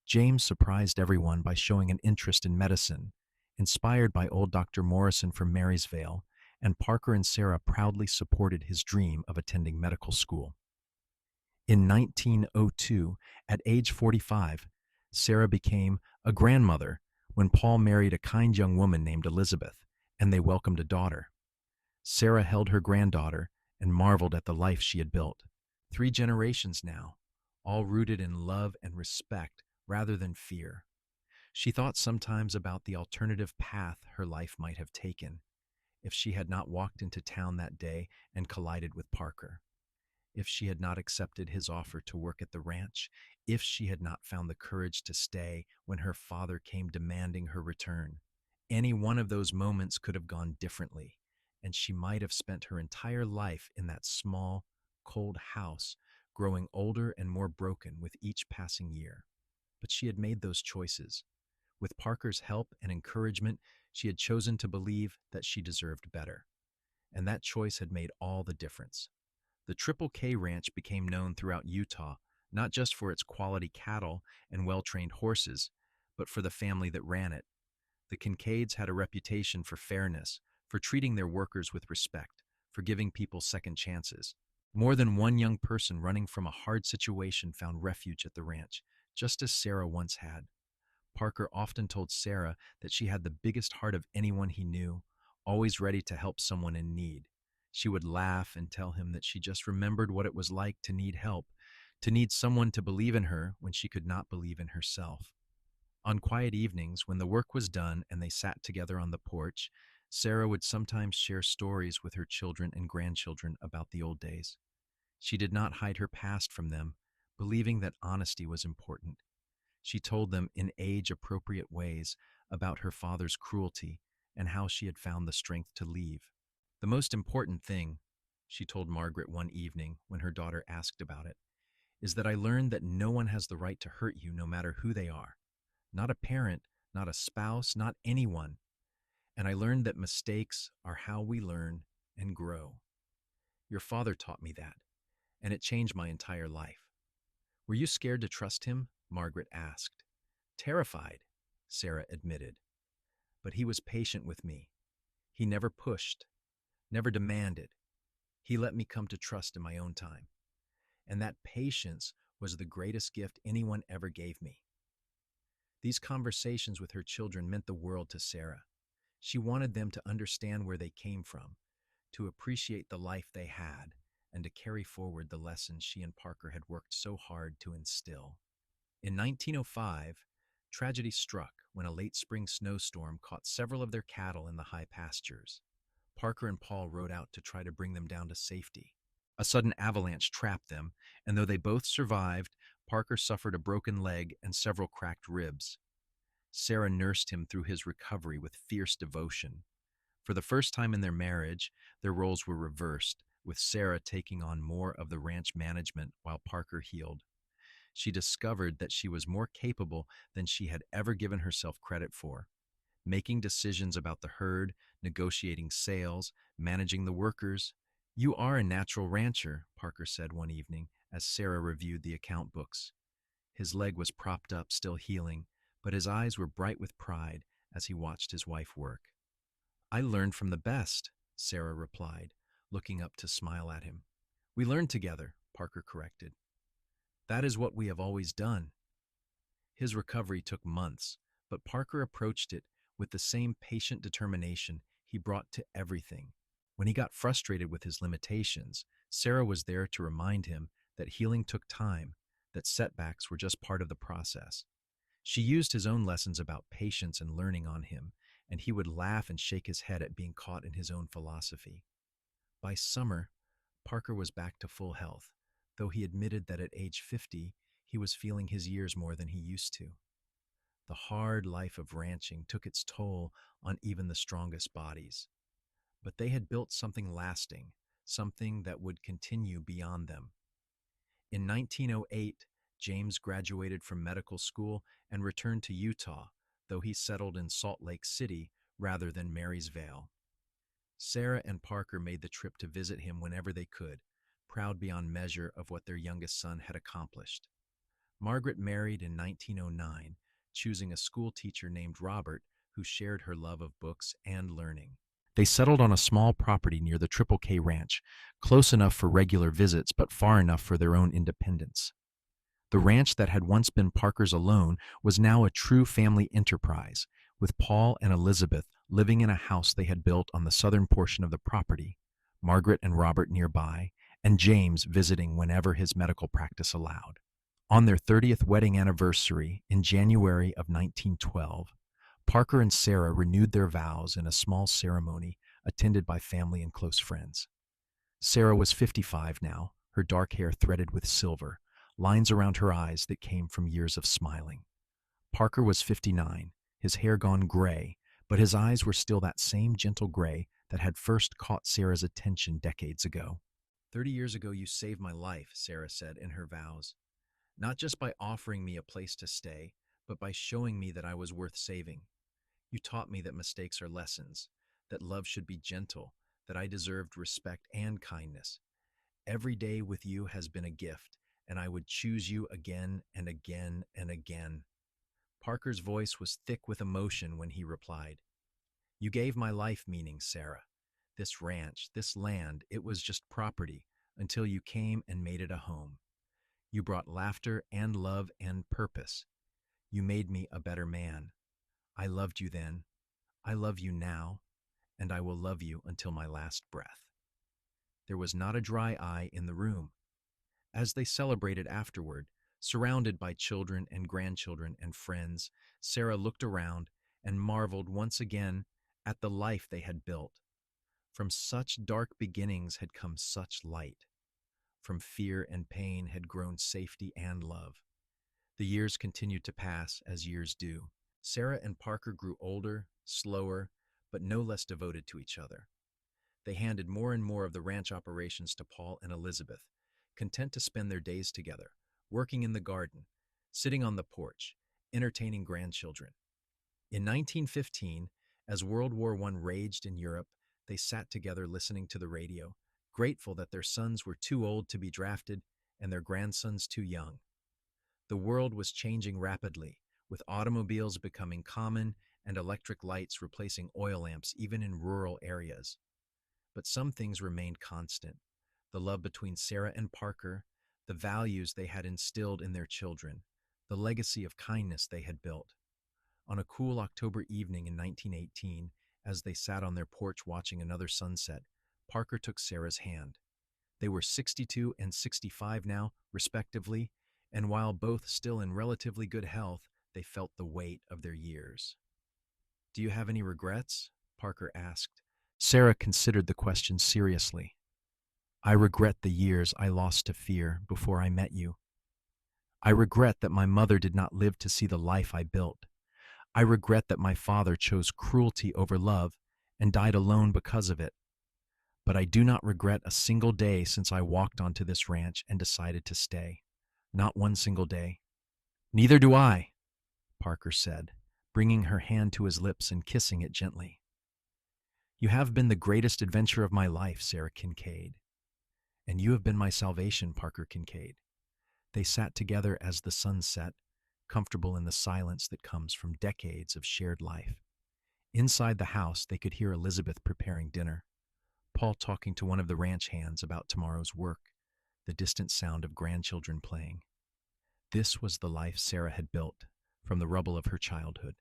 James surprised everyone by showing an interest in medicine, inspired by old Dr. Morrison from Marysvale, and Parker and Sarah proudly supported his dream of attending medical school. In 1902, at age 45, Sarah became a grandmother when Paul married a kind young woman named Elizabeth, and they welcomed a daughter. Sarah held her granddaughter and marveled at the life she had built. 3 generations now, all rooted in love and respect rather than fear. She thought sometimes about the alternative path her life might have taken if she had not walked into town that day and collided with Parker, if she had not accepted his offer to work at the ranch, if she had not found the courage to stay when her father came demanding her return. Any one of those moments could have gone differently, and she might have spent her entire life in that small, cold house, growing older and more broken with each passing year. But she had made those choices. With Parker's help and encouragement, she had chosen to believe that she deserved better. And that choice had made all the difference. The Triple K Ranch became known throughout Utah, not just for its quality cattle and well-trained horses, but for the family that ran it. The Kincaids had a reputation for fairness, for treating their workers with respect, for giving people second chances. More than one young person running from a hard situation found refuge at the ranch, just as Sarah once had. Parker often told Sarah that she had the biggest heart of anyone he knew, always ready to help someone in need. She would laugh and tell him that she just remembered what it was like to need help, to need someone to believe in her when she could not believe in herself. On quiet evenings, when the work was done and they sat together on the porch, Sarah would sometimes share stories with her children and grandchildren about the old days. She did not hide her past from them, believing that honesty was important. She told them in age-appropriate ways about her father's cruelty and how she had found the strength to leave. The most important thing, she told Margaret one evening when her daughter asked about it, is that I learned that no one has the right to hurt you no matter who they are. Not a parent, not a spouse, not anyone. And I learned that mistakes are how we learn and grow. Your father taught me that, and it changed my entire life. Were you scared to trust him? Margaret asked. Terrified, Sarah admitted. But he was patient with me. He never pushed, never demanded. He let me come to trust in my own time. And that patience was the greatest gift anyone ever gave me. These conversations with her children meant the world to Sarah. She wanted them to understand where they came from, to appreciate the life they had, and to carry forward the lessons she and Parker had worked so hard to instill. In 1905, tragedy struck when a late spring snowstorm caught several of their cattle in the high pastures. Parker and Paul rode out to try to bring them down to safety. A sudden avalanche trapped them, and though they both survived, Parker suffered a broken leg and several cracked ribs. Sarah nursed him through his recovery with fierce devotion. For the first time in their marriage, their roles were reversed, with Sarah taking on more of the ranch management while Parker healed. She discovered that she was more capable than she had ever given herself credit for, making decisions about the herd, negotiating sales, managing the workers. You are a natural rancher, Parker said one evening as Sarah reviewed the account books. His leg was propped up, still healing, but his eyes were bright with pride as he watched his wife work. I learned from the best, Sarah replied, looking up to smile at him. We learned together, Parker corrected. That is what we have always done. His recovery took months, but Parker approached it with the same patient determination he brought to everything. When he got frustrated with his limitations, Sarah was there to remind him that healing took time, that setbacks were just part of the process. She used his own lessons about patience and learning on him, and he would laugh and shake his head at being caught in his own philosophy. By summer, Parker was back to full health, though he admitted that at age 50, he was feeling his years more than he used to. The hard life of ranching took its toll on even the strongest bodies. But they had built something lasting, something that would continue beyond them. In 1908, James graduated from medical school and returned to Utah, though he settled in Salt Lake City rather than Marysvale. Sarah and Parker made the trip to visit him whenever they could, proud beyond measure of what their youngest son had accomplished. Margaret married in 1909, choosing a school teacher named Robert who shared her love of books and learning. They settled on a small property near the Triple K Ranch, close enough for regular visits but far enough for their own independence. The ranch that had once been Parker's alone was now a true family enterprise, with Paul and Elizabeth living in a house they had built on the southern portion of the property, Margaret and Robert nearby, and James visiting whenever his medical practice allowed. On their 30th wedding anniversary in January of 1912, Parker and Sarah renewed their vows in a small ceremony attended by family and close friends. Sarah was 55 now, her dark hair threaded with silver, lines around her eyes that came from years of smiling. Parker was 59, his hair gone gray, but his eyes were still that same gentle gray that had first caught Sarah's attention decades ago. 30 years ago, you saved my life, Sarah said in her vows. Not just by offering me a place to stay, but by showing me that I was worth saving. You taught me that mistakes are lessons, that love should be gentle, that I deserved respect and kindness. Every day with you has been a gift, and I would choose you again and again and again. Parker's voice was thick with emotion when he replied, You gave my life meaning, Sarah. This ranch, this land, it was just property until you came and made it a home. You brought laughter and love and purpose. You made me a better man. I loved you then. I love you now, and I will love you until my last breath. There was not a dry eye in the room. As they celebrated afterward, surrounded by children and grandchildren and friends, Sarah looked around and marveled once again at the life they had built. From such dark beginnings had come such light. From fear and pain had grown safety and love. The years continued to pass as years do. Sarah and Parker grew older, slower, but no less devoted to each other. They handed more and more of the ranch operations to Paul and Elizabeth, content to spend their days together, working in the garden, sitting on the porch, entertaining grandchildren. In 1915, as World War I raged in Europe, they sat together listening to the radio, grateful that their sons were too old to be drafted and their grandsons too young. The world was changing rapidly, with automobiles becoming common and electric lights replacing oil lamps even in rural areas. But some things remained constant. The love between Sarah and Parker, the values they had instilled in their children, the legacy of kindness they had built. On a cool October evening in 1918, as they sat on their porch watching another sunset, Parker took Sarah's hand. They were 62 and 65 now, respectively, and while both still in relatively good health, they felt the weight of their years. Do you have any regrets? Parker asked. Sarah considered the question seriously. I regret the years I lost to fear before I met you. I regret that my mother did not live to see the life I built. I regret that my father chose cruelty over love and died alone because of it. But I do not regret a single day since I walked onto this ranch and decided to stay. Not one single day. Neither do I, Parker said, bringing her hand to his lips and kissing it gently. You have been the greatest adventure of my life, Sarah Kincaid. And you have been my salvation, Parker Kincaid. They sat together as the sun set, comfortable in the silence that comes from decades of shared life. Inside the house, they could hear Elizabeth preparing dinner, Paul talking to one of the ranch hands about tomorrow's work, the distant sound of grandchildren playing. This was the life Sarah had built from the rubble of her childhood.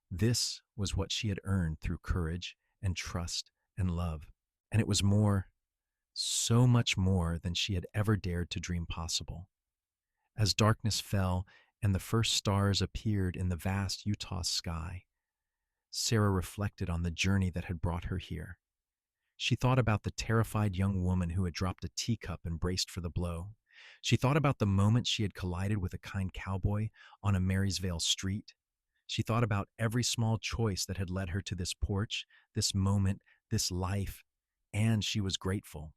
This was what she had earned through courage and trust and love, and it was more, so much more than she had ever dared to dream possible. As darkness fell and the first stars appeared in the vast Utah sky, Sarah reflected on the journey that had brought her here. She thought about the terrified young woman who had dropped a teacup and braced for the blow. She thought about the moment she had collided with a kind cowboy on a Marysville street. She thought about every small choice that had led her to this porch, this moment, this life, and she was grateful.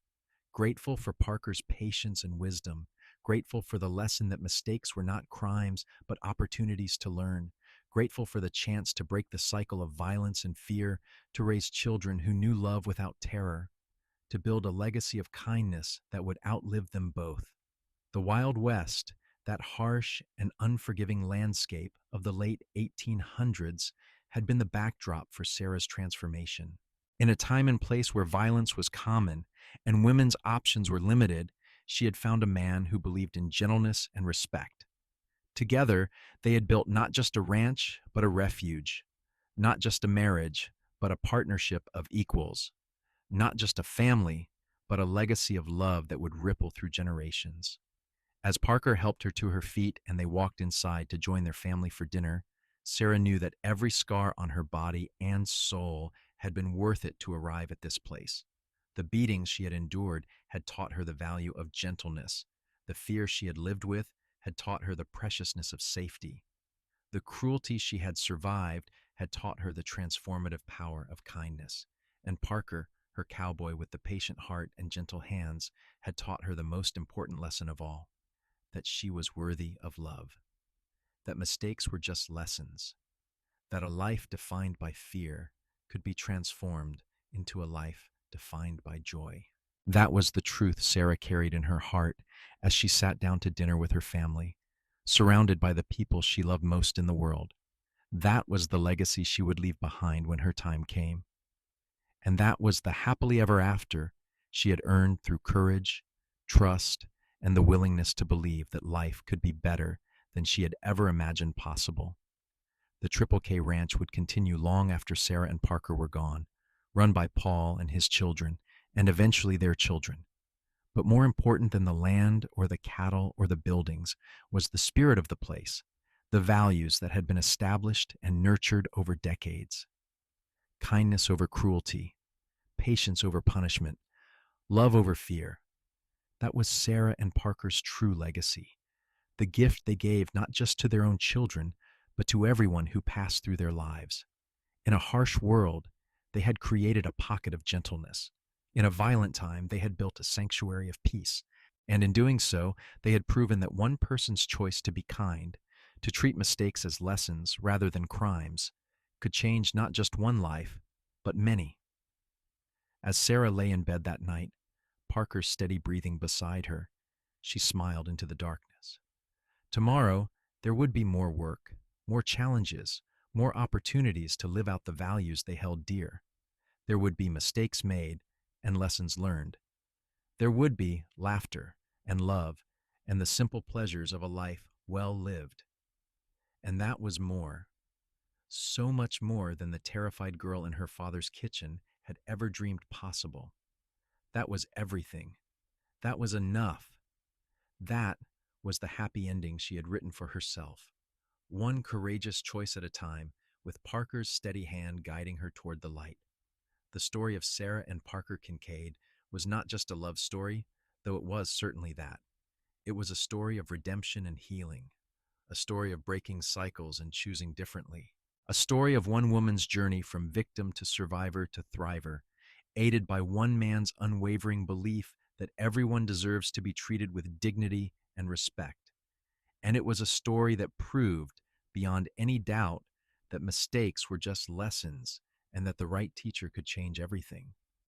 Grateful for Parker's patience and wisdom, grateful for the lesson that mistakes were not crimes but opportunities to learn, grateful for the chance to break the cycle of violence and fear, to raise children who knew love without terror, to build a legacy of kindness that would outlive them both. The Wild West, that harsh and unforgiving landscape of the late 1800s, had been the backdrop for Sarah's transformation. In a time and place where violence was common and women's options were limited, she had found a man who believed in gentleness and respect. Together, they had built not just a ranch, but a refuge, not just a marriage, but a partnership of equals, not just a family, but a legacy of love that would ripple through generations. As Parker helped her to her feet and they walked inside to join their family for dinner, Sarah knew that every scar on her body and soul had been worth it to arrive at this place. The beatings she had endured had taught her the value of gentleness. The fear she had lived with had taught her the preciousness of safety. The cruelty she had survived had taught her the transformative power of kindness. And Parker, her cowboy with the patient heart and gentle hands, had taught her the most important lesson of all, that she was worthy of love, that mistakes were just lessons, that a life defined by fear could be transformed into a life defined by joy. That was the truth Sarah carried in her heart as she sat down to dinner with her family, surrounded by the people she loved most in the world. That was the legacy she would leave behind when her time came. And that was the happily ever after she had earned through courage, trust, and the willingness to believe that life could be better than she had ever imagined possible. The Triple K Ranch would continue long after Sarah and Parker were gone, run by Paul and his children, and eventually their children. But more important than the land or the cattle or the buildings was the spirit of the place, the values that had been established and nurtured over decades. Kindness over cruelty, patience over punishment, love over fear. That was Sarah and Parker's true legacy, the gift they gave not just to their own children, but to everyone who passed through their lives. In a harsh world, they had created a pocket of gentleness. In a violent time, they had built a sanctuary of peace. And in doing so, they had proven that one person's choice to be kind, to treat mistakes as lessons rather than crimes, could change not just one life, but many. As Sarah lay in bed that night, Parker's steady breathing beside her, she smiled into the darkness. Tomorrow, there would be more work, more challenges, more opportunities to live out the values they held dear. There would be mistakes made and lessons learned. There would be laughter and love and the simple pleasures of a life well lived. And that was more, so much more than the terrified girl in her father's kitchen had ever dreamed possible. That was everything. That was enough. That was the happy ending she had written for herself. One courageous choice at a time, with Parker's steady hand guiding her toward the light. The story of Sarah and Parker Kincaid was not just a love story, though it was certainly that. It was a story of redemption and healing, a story of breaking cycles and choosing differently, a story of one woman's journey from victim to survivor to thriver, aided by one man's unwavering belief that everyone deserves to be treated with dignity and respect. And it was a story that proved, beyond any doubt, that mistakes were just lessons and that the right teacher could change everything.